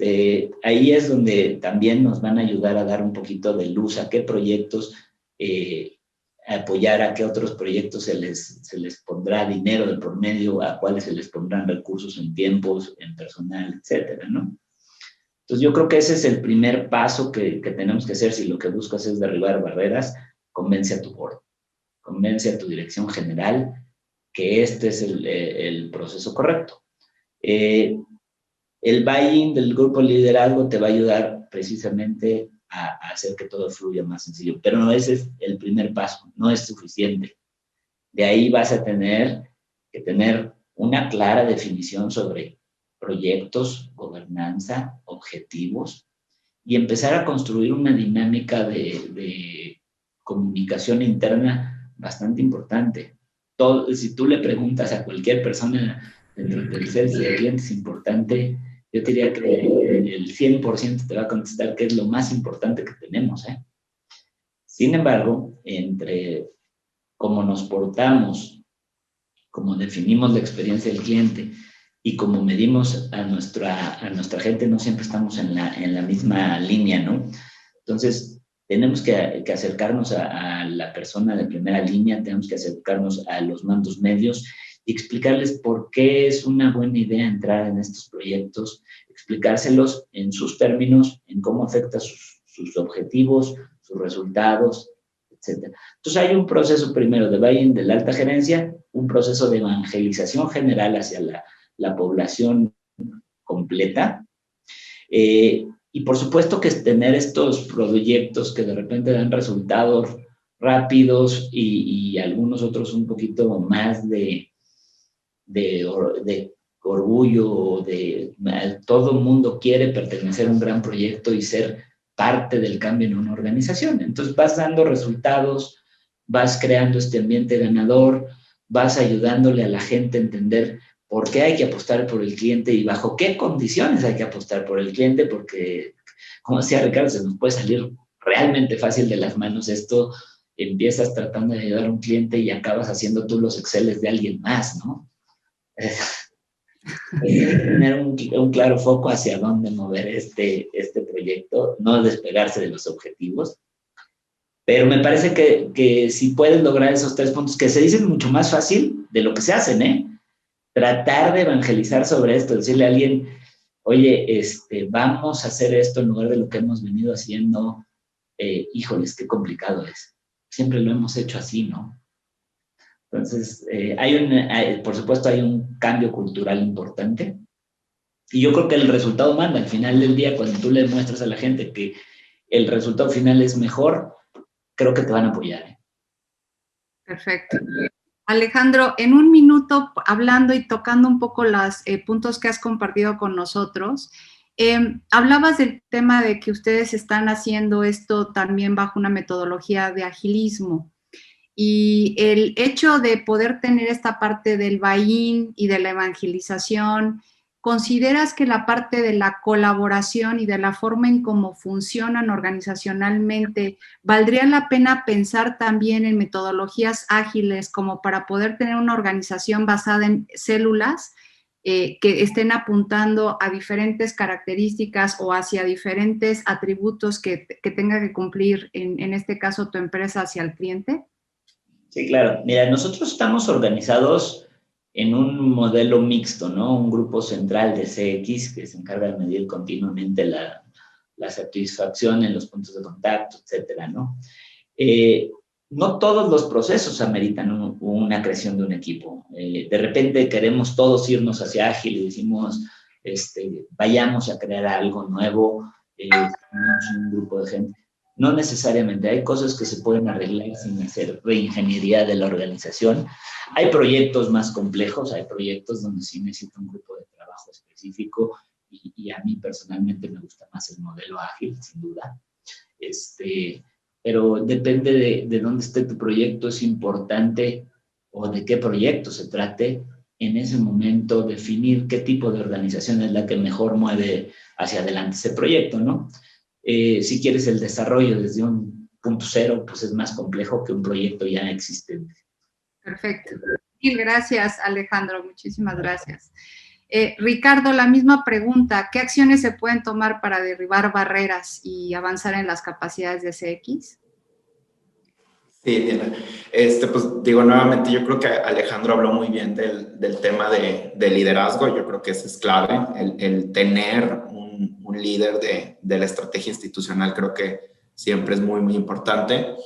ahí es donde también nos van a ayudar a dar un poquito de luz a qué proyectos apoyar, a qué otros proyectos se les pondrá dinero de por medio, a cuáles se les pondrán recursos en tiempos, en personal, etcétera, ¿no? Entonces, yo creo que ese es el primer paso que tenemos que hacer. Si lo que buscas es derribar barreras, convence a tu board, convence a tu dirección general que este es el proceso correcto. El buy-in del grupo liderazgo te va a ayudar precisamente a hacer que todo fluya más sencillo, pero no, ese es el primer paso, no es suficiente. De ahí vas a tener que tener una clara definición sobre proyectos, gobernanza, objetivos y empezar a construir una dinámica de comunicación interna bastante importante. Si tú le preguntas a cualquier persona dentro del sales de clientes importante, yo te diría que el 100% te va a contestar que es lo más importante que tenemos, ¿eh? Sin embargo, entre cómo nos portamos, cómo definimos la experiencia del cliente y cómo medimos a nuestra gente, no siempre estamos en la misma línea, ¿no? Entonces, tenemos que acercarnos a la persona de primera línea, tenemos que acercarnos a los mandos medios y explicarles por qué es una buena idea entrar en estos proyectos, explicárselos en sus términos, en cómo afecta sus objetivos, sus resultados, etc. Entonces hay un proceso primero de buy-in de la alta gerencia, un proceso de evangelización general hacia la población completa, y por supuesto que es tener estos proyectos que de repente dan resultados rápidos y algunos otros un poquito más de orgullo, todo el mundo quiere pertenecer a un gran proyecto y ser parte del cambio en una organización. Entonces vas dando resultados, vas creando este ambiente ganador, vas ayudándole a la gente a entender por qué hay que apostar por el cliente y bajo qué condiciones hay que apostar por el cliente, porque, como decía Ricardo, se nos puede salir realmente fácil de las manos esto. Empiezas tratando de ayudar a un cliente y acabas haciendo tú los Exceles de alguien más, ¿no? Tener un claro foco hacia dónde mover este proyecto, no despegarse de los objetivos. Pero me parece que si puedes lograr esos 3 puntos, que se dicen mucho más fácil de lo que se hacen, ¿eh? Tratar de evangelizar sobre esto, decirle a alguien, oye, vamos a hacer esto en lugar de lo que hemos venido haciendo. Híjoles, qué complicado es. Siempre lo hemos hecho así, ¿no? Entonces, por supuesto, hay un cambio cultural importante. Y yo creo que el resultado manda. Al final del día, cuando tú le muestras a la gente que el resultado final es mejor, creo que te van a apoyar, ¿eh? Perfecto. Alejandro, en un minuto, hablando y tocando un poco los puntos que has compartido con nosotros, hablabas del tema de que ustedes están haciendo esto también bajo una metodología de agilismo. Y el hecho de poder tener esta parte del buy-in y de la evangelización, ¿consideras que la parte de la colaboración y de la forma en cómo funcionan organizacionalmente, valdría la pena pensar también en metodologías ágiles como para poder tener una organización basada en células que estén apuntando a diferentes características o hacia diferentes atributos que tenga que cumplir, en este caso, tu empresa hacia el cliente? Sí, claro. Mira, nosotros estamos organizados en un modelo mixto, ¿no? Un grupo central de CX que se encarga de medir continuamente la satisfacción en los puntos de contacto, etcétera, ¿no? No todos los procesos ameritan una creación de un equipo. De repente queremos todos irnos hacia ágil y decimos, vayamos a crear algo nuevo, un grupo de gente. No necesariamente, hay cosas que se pueden arreglar sin hacer reingeniería de la organización. Hay proyectos más complejos, hay proyectos donde sí necesita un grupo de trabajo específico y a mí personalmente me gusta más el modelo ágil, sin duda. Pero depende de dónde esté tu proyecto, es importante o de qué proyecto se trate, en ese momento definir qué tipo de organización es la que mejor mueve hacia adelante ese proyecto, ¿no? Si quieres el desarrollo desde un punto cero, pues es más complejo que un proyecto ya existente. Perfecto. Mil gracias, Alejandro. Muchísimas gracias. Ricardo, la misma pregunta. ¿Qué acciones se pueden tomar para derribar barreras y avanzar en las capacidades de CX? Sí, Diana. Pues digo, nuevamente, yo creo que Alejandro habló muy bien del tema de liderazgo. Yo creo que eso es clave, el tener un líder de la estrategia institucional, creo que siempre es muy, muy importante.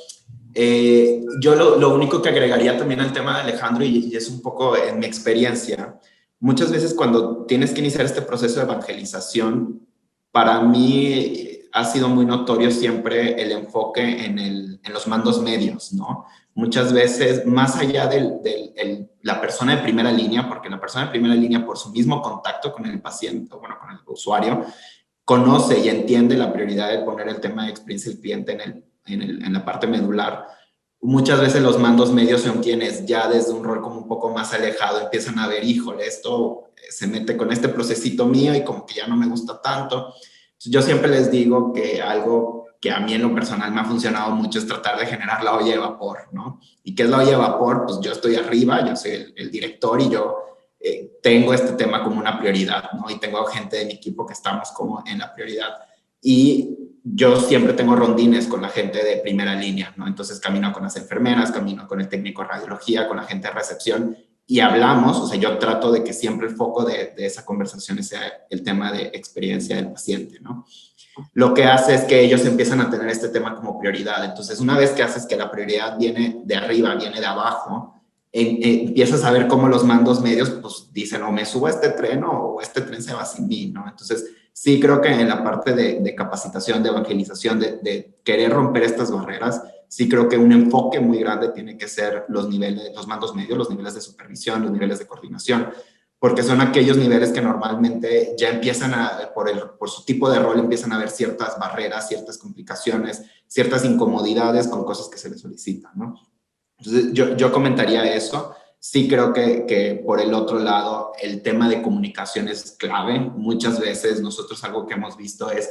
Yo lo único que agregaría también al tema de Alejandro, y es un poco en mi experiencia, muchas veces cuando tienes que iniciar este proceso de evangelización, para mí ha sido muy notorio siempre el enfoque en los mandos medios, ¿no? Muchas veces, más allá de la persona de primera línea, porque la persona de primera línea, por su mismo contacto con el paciente, bueno, con el usuario, conoce y entiende la prioridad de poner el tema de experiencia del cliente en la parte medular. Muchas veces los mandos medios son quienes ya desde un rol como un poco más alejado empiezan a ver, híjole, esto se mete con este procesito mío y como que ya no me gusta tanto. Yo siempre les digo que algo que a mí en lo personal me ha funcionado mucho es tratar de generar la olla de vapor, ¿no? ¿Y qué es la olla de vapor? Pues yo estoy arriba, yo soy el director y yo tengo este tema como una prioridad, ¿no? Y tengo gente de mi equipo que estamos como en la prioridad. y yo siempre tengo rondines con la gente de primera línea, ¿no? Entonces camino con las enfermeras, camino con el técnico de radiología, con la gente de recepción y hablamos, o sea, yo trato de que siempre el foco de esa conversación sea el tema de experiencia del paciente, ¿no? Lo que hace es que ellos empiezan a tener este tema como prioridad. Entonces, una vez que haces que la prioridad viene de arriba, viene de abajo, empiezas a ver cómo los mandos medios pues dicen o me subo a este tren o este tren se va sin mí, ¿no? Entonces sí creo que en la parte de capacitación, de evangelización, de querer romper estas barreras, sí creo que un enfoque muy grande tiene que ser los niveles, los mandos medios, los niveles de supervisión, los niveles de coordinación, porque son aquellos niveles que normalmente ya empiezan por su tipo de rol, empiezan a haber ciertas barreras, ciertas complicaciones, ciertas incomodidades con cosas que se les solicitan, ¿no? Entonces, yo comentaría eso. Sí creo que por el otro lado, el tema de comunicación es clave. Muchas veces nosotros algo que hemos visto es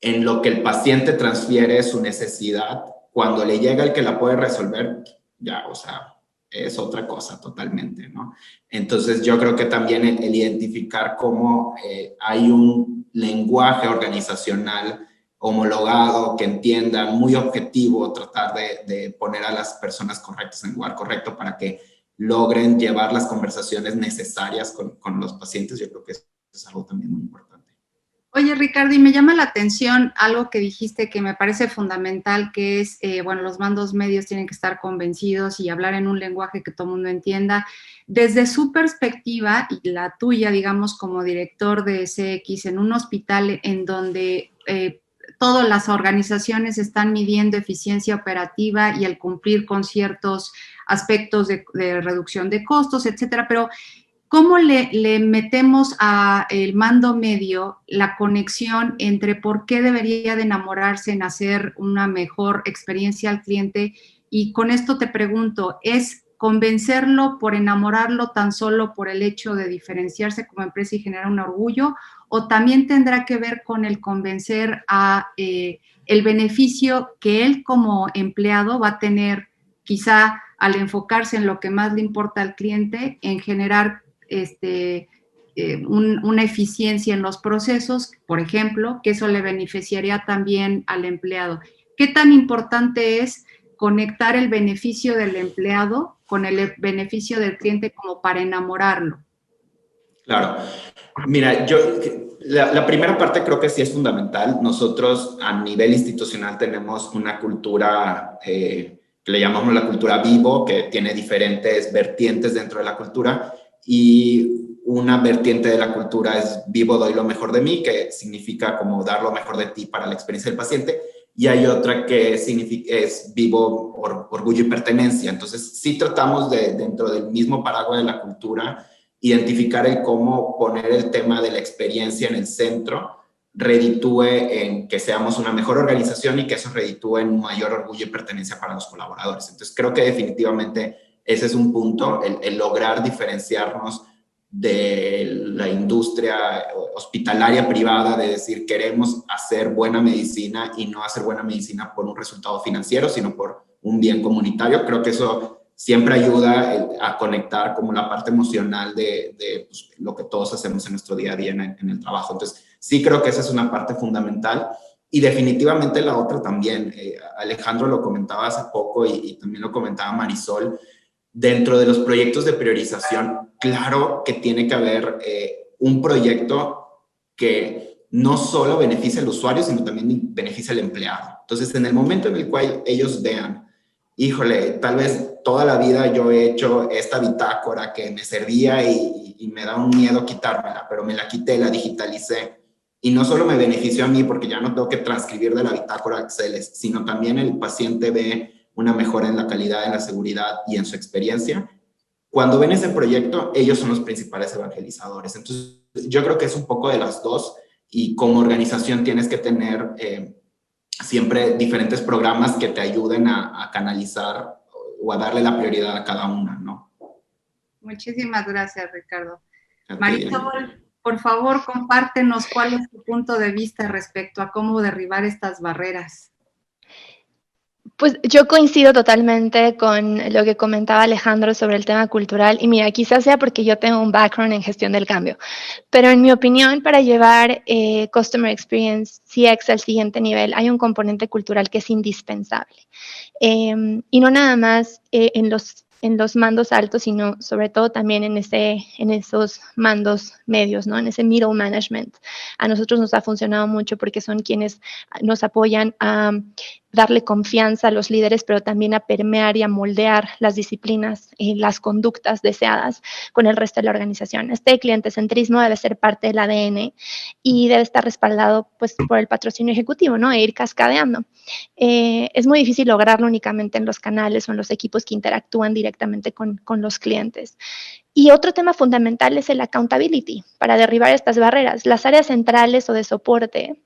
en lo que el paciente transfiere su necesidad, cuando le llega el que la puede resolver, ya, o sea, es otra cosa totalmente, ¿no? Entonces, yo creo que también el identificar cómo hay un lenguaje organizacional homologado, que entienda, muy objetivo, tratar de poner a las personas correctas en el lugar correcto para que logren llevar las conversaciones necesarias con los pacientes. Yo creo que eso es algo también muy importante. Oye, Ricardo, y me llama la atención algo que dijiste que me parece fundamental, que es, bueno, los mandos medios tienen que estar convencidos y hablar en un lenguaje que todo el mundo entienda. Desde su perspectiva y la tuya, digamos, como director de CX en un hospital en donde todas las organizaciones están midiendo eficiencia operativa y el cumplir con ciertos aspectos de reducción de costos, etcétera, pero ¿cómo le metemos a el mando medio la conexión entre por qué debería de enamorarse en hacer una mejor experiencia al cliente? Y con esto te pregunto, ¿es convencerlo por enamorarlo tan solo por el hecho de diferenciarse como empresa y generar un orgullo? ¿O también tendrá que ver con el convencer a el beneficio que él como empleado va a tener, quizá al enfocarse en lo que más le importa al cliente, en generar una eficiencia en los procesos, por ejemplo, que eso le beneficiaría también al empleado? ¿Qué tan importante es conectar el beneficio del empleado con el beneficio del cliente como para enamorarlo? Claro. Mira, la primera parte creo que sí es fundamental. Nosotros a nivel institucional tenemos una cultura que le llamamos la cultura vivo, que tiene diferentes vertientes dentro de la cultura, y una vertiente de la cultura es vivo, doy lo mejor de mí, que significa como dar lo mejor de ti para la experiencia del paciente, y hay otra que es vivo, orgullo y pertenencia. Entonces sí tratamos dentro del mismo paraguas de la cultura, identificar el cómo poner el tema de la experiencia en el centro reditúe en que seamos una mejor organización y que eso reditúe en mayor orgullo y pertenencia para los colaboradores. Entonces creo que definitivamente ese es un punto, el lograr diferenciarnos de la industria hospitalaria privada, de decir queremos hacer buena medicina y no hacer buena medicina por un resultado financiero, sino por un bien comunitario. Creo que eso siempre ayuda a conectar como la parte emocional de pues, lo que todos hacemos en nuestro día a día en el trabajo. Entonces, sí creo que esa es una parte fundamental. Y definitivamente la otra también, Alejandro lo comentaba hace poco y también lo comentaba Marisol, dentro de los proyectos de priorización, claro que tiene que haber un proyecto que no solo beneficie al usuario, sino también beneficie al empleado. Entonces, en el momento en el cual ellos vean, híjole, tal vez toda la vida yo he hecho esta bitácora que me servía y me da un miedo quitármela, pero me la quité, la digitalicé. Y no solo me benefició a mí porque ya no tengo que transcribir de la bitácora Excel, sino también el paciente ve una mejora en la calidad, en la seguridad y en su experiencia. Cuando ven ese proyecto, ellos son los principales evangelizadores. Entonces, yo creo que es un poco de las dos y como organización tienes que tener siempre diferentes programas que te ayuden a canalizar o a darle la prioridad a cada una, ¿no? Muchísimas gracias, Ricardo. Marisol, por favor, compártenos cuál es tu punto de vista respecto a cómo derribar estas barreras. Pues yo coincido totalmente con lo que comentaba Alejandro sobre el tema cultural y mira, quizás sea porque yo tengo un background en gestión del cambio, pero en mi opinión para llevar Customer Experience CX al siguiente nivel hay un componente cultural que es indispensable y no nada más en los mandos altos, sino sobre todo también en esos mandos medios, ¿no? En ese middle management. A nosotros nos ha funcionado mucho porque son quienes nos apoyan a darle confianza a los líderes, pero también a permear y a moldear las disciplinas y las conductas deseadas con el resto de la organización. Este clientecentrismo debe ser parte del ADN y debe estar respaldado pues, por el patrocinio ejecutivo, ¿no? E ir cascadeando. Es muy difícil lograrlo únicamente en los canales o en los equipos que interactúan directamente con los clientes. Y otro tema fundamental es el accountability para derribar estas barreras. Las áreas centrales o de soporte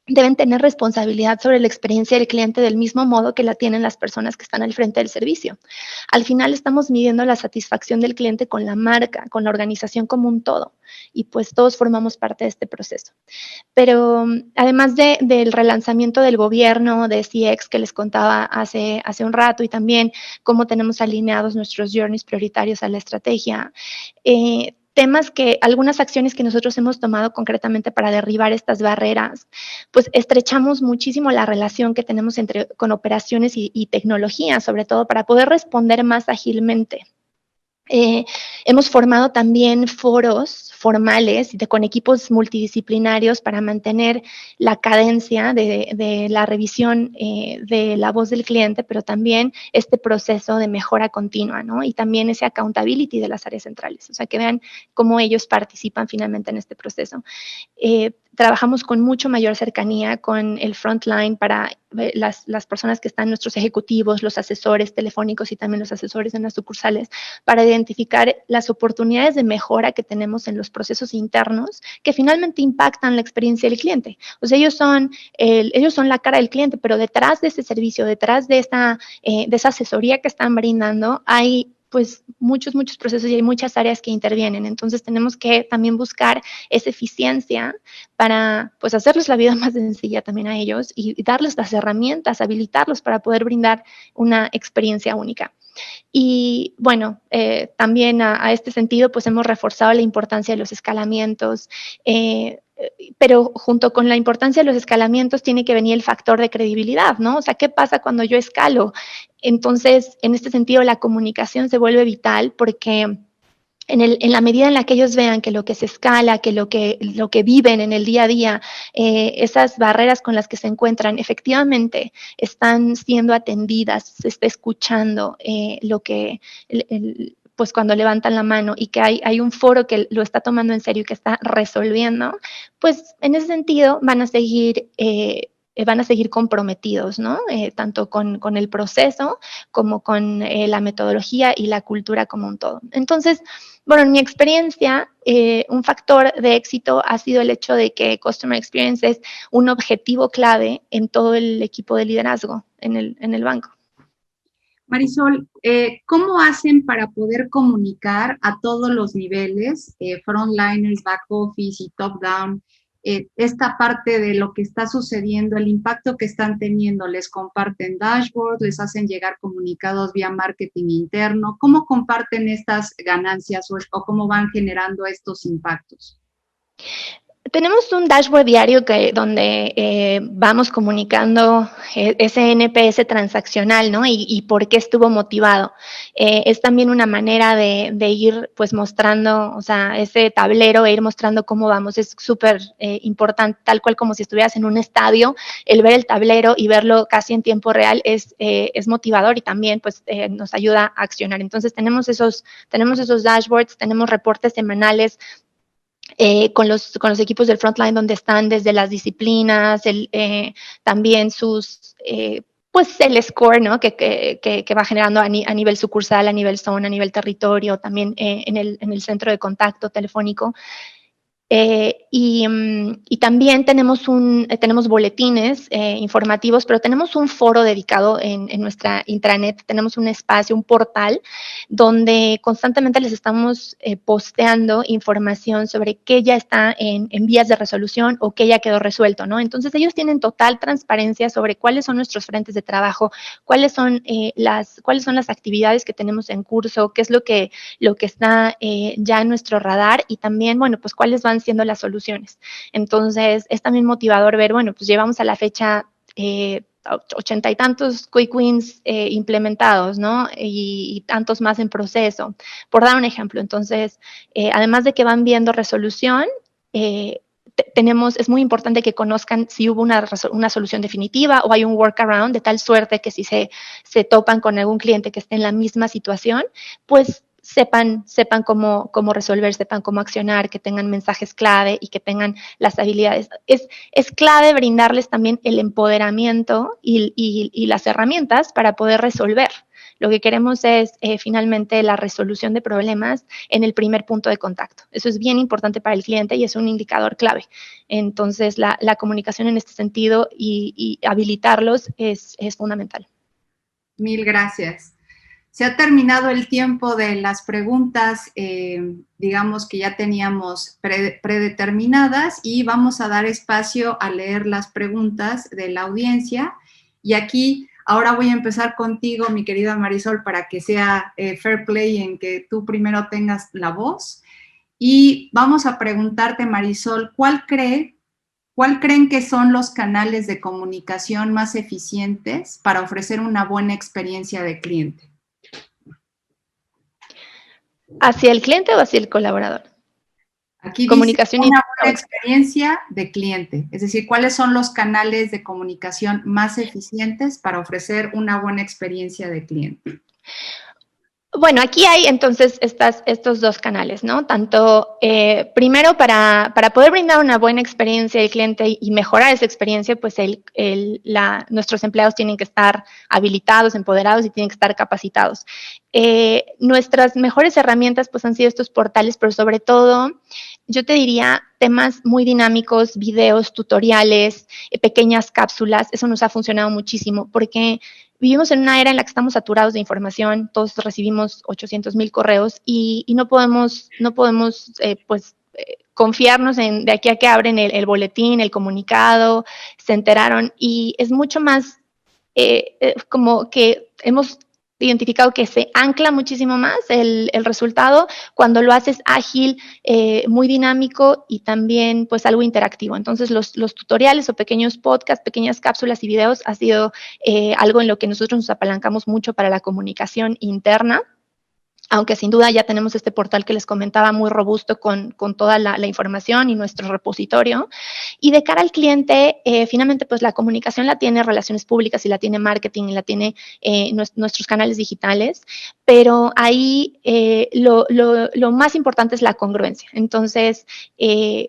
deben tener responsabilidad sobre la experiencia del cliente del mismo modo que la tienen las personas que están al frente del servicio. Al final estamos midiendo la satisfacción del cliente con la marca, con la organización como un todo, y pues todos formamos parte de este proceso. Pero además del relanzamiento del gobierno de CX que les contaba hace un rato y también cómo tenemos alineados nuestros journeys prioritarios a la estrategia, temas algunas acciones que nosotros hemos tomado concretamente para derribar estas barreras, pues estrechamos muchísimo la relación que tenemos con operaciones y tecnología, sobre todo para poder responder más ágilmente. Hemos formado también foros formales con equipos multidisciplinarios para mantener la cadencia de la revisión de la voz del cliente, pero también este proceso de mejora continua, ¿no? Y también ese accountability de las áreas centrales, o sea, que vean cómo ellos participan finalmente en este proceso. Trabajamos con mucho mayor cercanía con el frontline para las personas que están, nuestros ejecutivos, los asesores telefónicos y también los asesores en las sucursales, para identificar las oportunidades de mejora que tenemos en los procesos internos que finalmente impactan la experiencia del cliente. O sea, ellos son la cara del cliente, pero detrás de ese servicio, detrás de esa asesoría que están brindando, hay pues muchos procesos y hay muchas áreas que intervienen. Entonces tenemos que también buscar esa eficiencia para pues hacerles la vida más sencilla también a ellos y darles las herramientas, habilitarlos para poder brindar una experiencia única. Y bueno, también a este sentido pues hemos reforzado la importancia de los escalamientos, pero junto con la importancia de los escalamientos tiene que venir el factor de credibilidad, ¿no? O sea, ¿qué pasa cuando yo escalo? Entonces, en este sentido, la comunicación se vuelve vital porque en la medida en la que ellos vean que lo que se escala, que lo que viven en el día a día, esas barreras con las que se encuentran, efectivamente están siendo atendidas, se está escuchando lo que pues cuando levantan la mano y que hay un foro que lo está tomando en serio y que está resolviendo, pues en ese sentido van a seguir comprometidos, ¿no? Tanto con el proceso como con la metodología y la cultura como un todo. Entonces, bueno, en mi experiencia, un factor de éxito ha sido el hecho de que Customer Experience es un objetivo clave en todo el equipo de liderazgo en el banco. Marisol, ¿cómo hacen para poder comunicar a todos los niveles, frontliners, back office y top down, esta parte de lo que está sucediendo, el impacto que están teniendo? ¿Les comparten dashboards? ¿Les hacen llegar comunicados vía marketing interno? ¿Cómo comparten estas ganancias o cómo van generando estos impactos? Tenemos un dashboard diario donde vamos comunicando ese NPS transaccional, ¿no? Y por qué estuvo motivado. Es también una manera de ir pues mostrando, o sea, ese tablero e ir mostrando cómo vamos. Es súper importante, tal cual como si estuvieras en un estadio, el ver el tablero y verlo casi en tiempo real es motivador y también pues nos ayuda a accionar. Entonces tenemos esos dashboards, tenemos reportes semanales con los equipos del frontline donde están desde las disciplinas, también pues el score, ¿no? que va generando a nivel sucursal, a nivel zona, a nivel territorio, también en el centro de contacto telefónico. Y también tenemos boletines informativos, pero tenemos un foro dedicado en nuestra intranet, tenemos un espacio, un portal, donde constantemente les estamos posteando información sobre qué ya está en vías de resolución o qué ya quedó resuelto, ¿no? Entonces ellos tienen total transparencia sobre cuáles son nuestros frentes de trabajo, cuáles son las actividades que tenemos en curso, qué es lo que está ya en nuestro radar y también, bueno, pues cuáles van siendo las soluciones. Entonces, es también motivador ver, bueno, pues llevamos a la fecha 80 y tantos quick wins implementados, ¿no? Y tantos más en proceso, por dar un ejemplo. Entonces, además de que van viendo resolución, es muy importante que conozcan si hubo una solución definitiva o hay un workaround, de tal suerte que si se topan con algún cliente que esté en la misma situación, pues sepan cómo resolver, sepan cómo accionar, que tengan mensajes clave y que tengan las habilidades. Es clave brindarles también el empoderamiento y las herramientas para poder resolver. Lo que queremos es finalmente la resolución de problemas en el primer punto de contacto. Eso es bien importante para el cliente y es un indicador clave. Entonces, la comunicación en este sentido y habilitarlos es fundamental. Mil gracias. Se ha terminado el tiempo de las preguntas, digamos que ya teníamos predeterminadas, y vamos a dar espacio a leer las preguntas de la audiencia. Y aquí, ahora voy a empezar contigo, mi querida Marisol, para que sea fair play en que tú primero tengas la voz. Y vamos a preguntarte, Marisol, ¿cuál creen que son los canales de comunicación más eficientes para ofrecer una buena experiencia de cliente? ¿Hacia el cliente o hacia el colaborador? Aquí comunicación dice una buena experiencia de cliente, es decir, ¿cuáles son los canales de comunicación más eficientes para ofrecer una buena experiencia de cliente? Bueno, aquí hay entonces estos dos canales, ¿no? Tanto, primero, para poder brindar una buena experiencia al cliente y mejorar esa experiencia, pues nuestros empleados tienen que estar habilitados, empoderados y tienen que estar capacitados. Nuestras mejores herramientas pues han sido estos portales, pero sobre todo, yo te diría temas muy dinámicos, videos, tutoriales, pequeñas cápsulas. Eso nos ha funcionado muchísimo porque vivimos en una era en la que estamos saturados de información, todos recibimos 800,000 correos y no podemos confiarnos de aquí a que abren el boletín, el comunicado, se enteraron, y es mucho más como que hemos identificado que se ancla muchísimo más el resultado cuando lo haces ágil, muy dinámico y también pues algo interactivo. Entonces los tutoriales o pequeños podcasts, pequeñas cápsulas y videos ha sido algo en lo que nosotros nos apalancamos mucho para la comunicación interna. Aunque sin duda ya tenemos este portal que les comentaba muy robusto con toda la información y nuestro repositorio. Y de cara al cliente, finalmente pues la comunicación la tiene relaciones públicas y la tiene marketing y la tiene nuestros canales digitales, pero ahí lo más importante es la congruencia. Entonces, en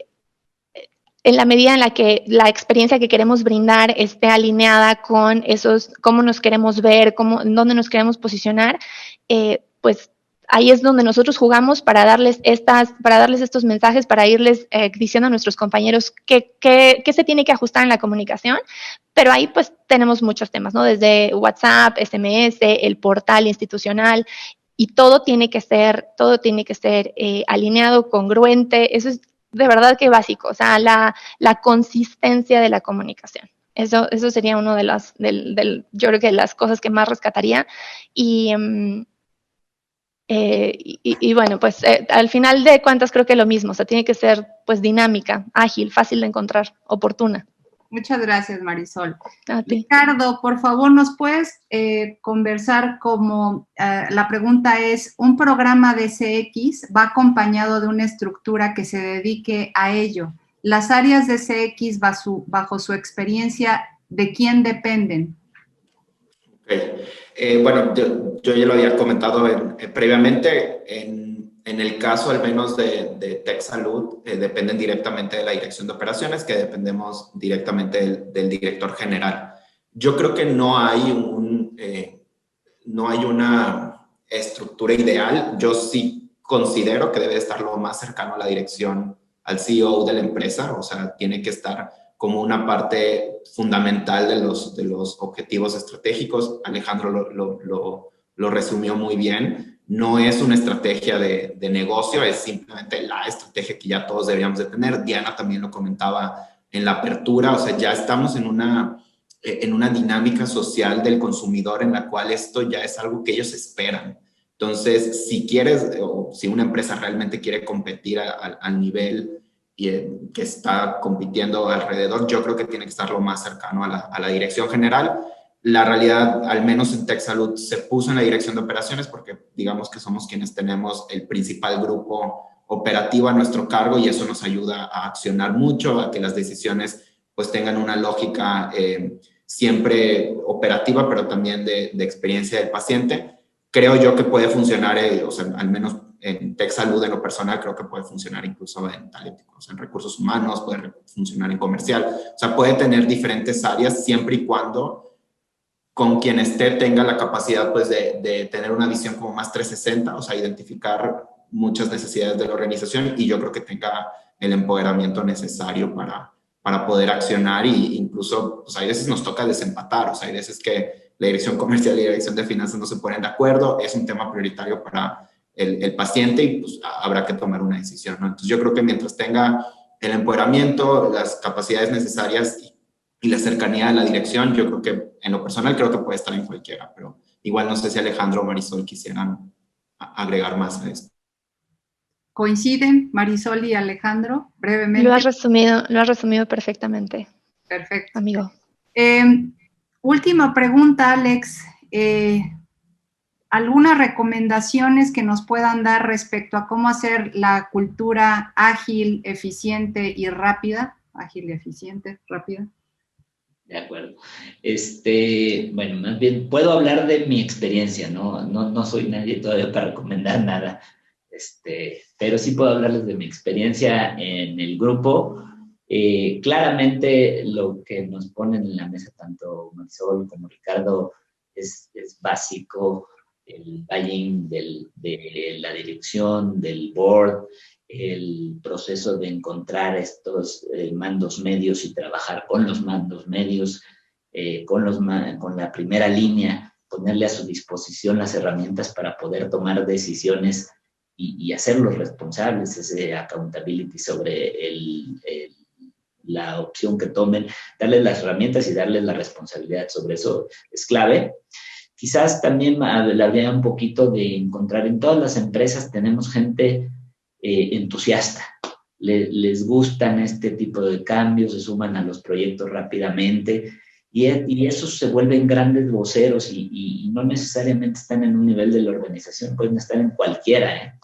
la medida en la que la experiencia que queremos brindar esté alineada con cómo nos queremos ver, dónde nos queremos posicionar, pues ahí es donde nosotros jugamos para darles estos mensajes, para irles diciendo a nuestros compañeros qué se tiene que ajustar en la comunicación, pero ahí pues tenemos muchos temas, ¿no? Desde WhatsApp, SMS, el portal institucional, y todo tiene que ser alineado, congruente. Eso es de verdad que básico, o sea, la consistencia de la comunicación. Eso sería uno de yo creo que las cosas que más rescataría. Y bueno, pues al final de cuentas creo que lo mismo, o sea, tiene que ser pues dinámica, ágil, fácil de encontrar, oportuna. Muchas gracias, Marisol. Ricardo, por favor, ¿nos puedes conversar como la pregunta es, un programa de CX va acompañado de una estructura que se dedique a ello? ¿Las áreas de CX bajo su experiencia, de quién dependen? Okay. Bueno, yo ya lo había comentado previamente, en el caso al menos de Tech Salud, dependen directamente de la dirección de operaciones, que dependemos directamente del director general. Yo creo que no hay una estructura ideal. Yo sí considero que debe estar lo más cercano a la dirección al CEO de la empresa, o sea, tiene que estar como una parte fundamental de los objetivos estratégicos. Alejandro lo resumió muy bien. No es una estrategia de negocio, es simplemente la estrategia que ya todos deberíamos de tener. Diana también lo comentaba en la apertura, o sea, ya estamos en una dinámica social del consumidor en la cual esto ya es algo que ellos esperan. Entonces, si quieres, o si una empresa realmente quiere competir al nivel que está compitiendo alrededor, yo creo que tiene que estar lo más cercano a la dirección general. La realidad, al menos en TechSalud, se puso en la dirección de operaciones porque digamos que somos quienes tenemos el principal grupo operativo a nuestro cargo y eso nos ayuda a accionar mucho, a que las decisiones pues tengan una lógica siempre operativa, pero también de experiencia del paciente. Creo yo que puede funcionar, o sea, al menos en TechSalud en lo personal, creo que puede funcionar incluso en talento, o sea, en recursos humanos, puede funcionar en comercial, o sea, puede tener diferentes áreas siempre y cuando con quien esté tenga la capacidad pues de tener una visión como más 360, o sea, identificar muchas necesidades de la organización y yo creo que tenga el empoderamiento necesario para poder accionar y incluso, pues hay veces nos toca desempatar, o sea, hay veces que la dirección comercial y la dirección de finanzas no se ponen de acuerdo, es un tema prioritario para el paciente y pues habrá que tomar una decisión, ¿no? Entonces yo creo que mientras tenga el empoderamiento, las capacidades necesarias y la cercanía a la dirección, yo creo que en lo personal creo que puede estar en cualquiera, pero igual no sé si Alejandro o Marisol quisieran agregar más a esto. ¿Coinciden Marisol y Alejandro? Brevemente. Lo has resumido perfectamente. Perfecto. Amigo. Última pregunta, Alex. ¿Algunas recomendaciones que nos puedan dar respecto a cómo hacer la cultura ágil, eficiente y rápida? Ágil, eficiente, rápida. De acuerdo. Bueno, más bien puedo hablar de mi experiencia, no soy nadie todavía para recomendar nada, pero sí puedo hablarles de mi experiencia en el grupo. Claramente lo que nos ponen en la mesa tanto Marisol como Ricardo es básico, el buy-in de la dirección, del board, el proceso de encontrar estos mandos medios y trabajar con los mandos medios, con la primera línea, ponerle a su disposición las herramientas para poder tomar decisiones y hacerlos responsables, ese accountability sobre la opción que tomen, darles las herramientas y darles la responsabilidad sobre eso es clave. Quizás también hablaría un poquito de encontrar en todas las empresas tenemos gente entusiasta, les gustan este tipo de cambios, se suman a los proyectos rápidamente y esos se vuelven grandes voceros y no necesariamente están en un nivel de la organización, pueden estar en cualquiera.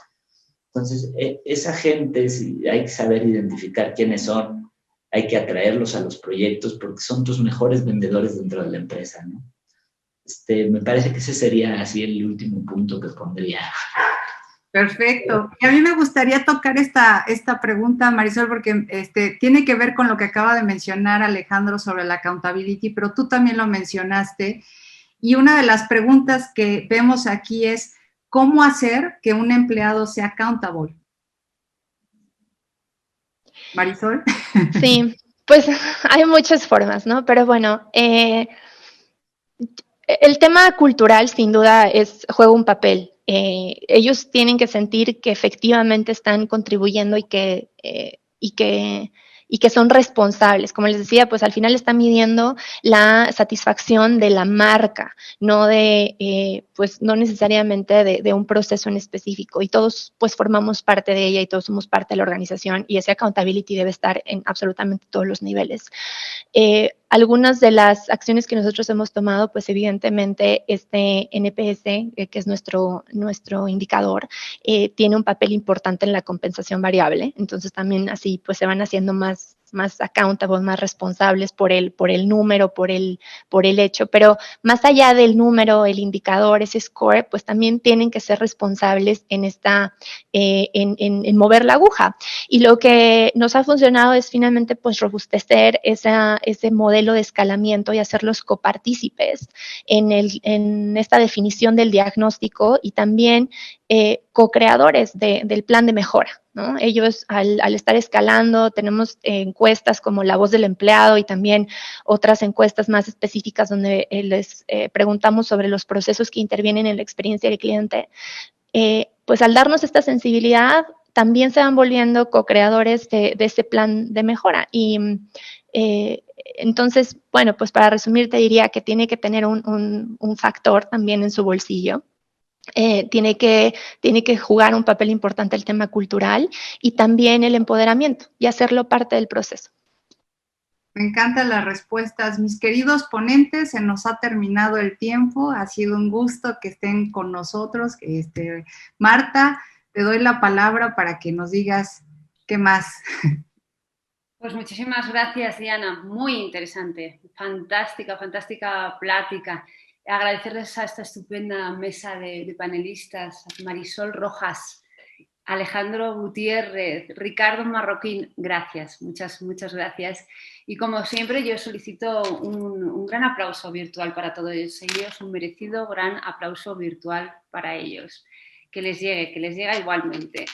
Entonces, esa gente hay que saber identificar quiénes son, hay que atraerlos a los proyectos porque son tus mejores vendedores dentro de la empresa, ¿no? Me parece que ese sería así el último punto que pondría. Perfecto. Y a mí me gustaría tocar esta pregunta, Marisol, porque tiene que ver con lo que acaba de mencionar Alejandro sobre la accountability, pero tú también lo mencionaste. Y una de las preguntas que vemos aquí es, ¿cómo hacer que un empleado sea accountable? Marisol. Sí, pues hay muchas formas, ¿no? Pero bueno, el tema cultural sin duda juega un papel. Ellos tienen que sentir que efectivamente están contribuyendo y que son responsables. Como les decía, pues al final están midiendo la satisfacción de la marca, no pues no necesariamente de un proceso en específico. Y todos pues formamos parte de ella y todos somos parte de la organización y ese accountability debe estar en absolutamente todos los niveles. Algunas de las acciones que nosotros hemos tomado, pues evidentemente este NPS, que es nuestro indicador, tiene un papel importante en la compensación variable. Entonces también así pues se van haciendo más accountable, más responsables por el número, por el hecho. Pero más allá del número, el indicador, ese score, pues también tienen que ser responsables en en mover la aguja. Y lo que nos ha funcionado es finalmente pues robustecer ese modelo de escalamiento y hacerlos copartícipes en esta definición del diagnóstico y también co-creadores del plan de mejora. ¿no? Ellos, al estar escalando, tenemos encuestas como La Voz del Empleado y también otras encuestas más específicas donde les preguntamos sobre los procesos que intervienen en la experiencia del cliente. Pues al darnos esta sensibilidad, también se van volviendo co-creadores de ese plan de mejora. Y entonces, bueno, pues para resumir, te diría que tiene que tener un factor también en su bolsillo. Tiene que jugar un papel importante el tema cultural y también el empoderamiento y hacerlo parte del proceso. Me encantan las respuestas. Mis queridos ponentes, se nos ha terminado el tiempo. Ha sido un gusto que estén con nosotros. Marta, te doy la palabra para que nos digas qué más. Pues muchísimas gracias, Diana. Muy interesante. Fantástica, fantástica plática. Agradecerles a esta estupenda mesa de panelistas, Marisol Rojas, Alejandro Gutiérrez, Ricardo Marroquín, gracias, muchas, muchas gracias. Y como siempre, yo solicito un gran aplauso virtual para todos ellos, un merecido gran aplauso virtual para ellos. Que les llegue igualmente.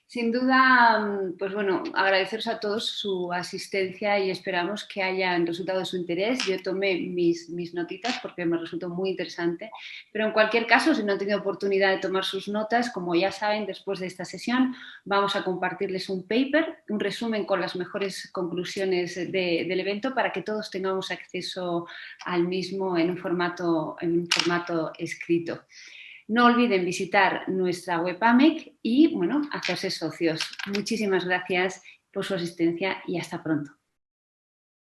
Sin duda, pues bueno, agradeceros a todos su asistencia y esperamos que hayan resultado de su interés. Yo tomé mis notitas porque me resultó muy interesante, pero en cualquier caso, si no han tenido oportunidad de tomar sus notas, como ya saben, después de esta sesión vamos a compartirles un paper, un resumen con las mejores conclusiones del evento para que todos tengamos acceso al mismo en un formato escrito. No olviden visitar nuestra web AMEC y, bueno, hacerse socios. Muchísimas gracias por su asistencia y hasta pronto.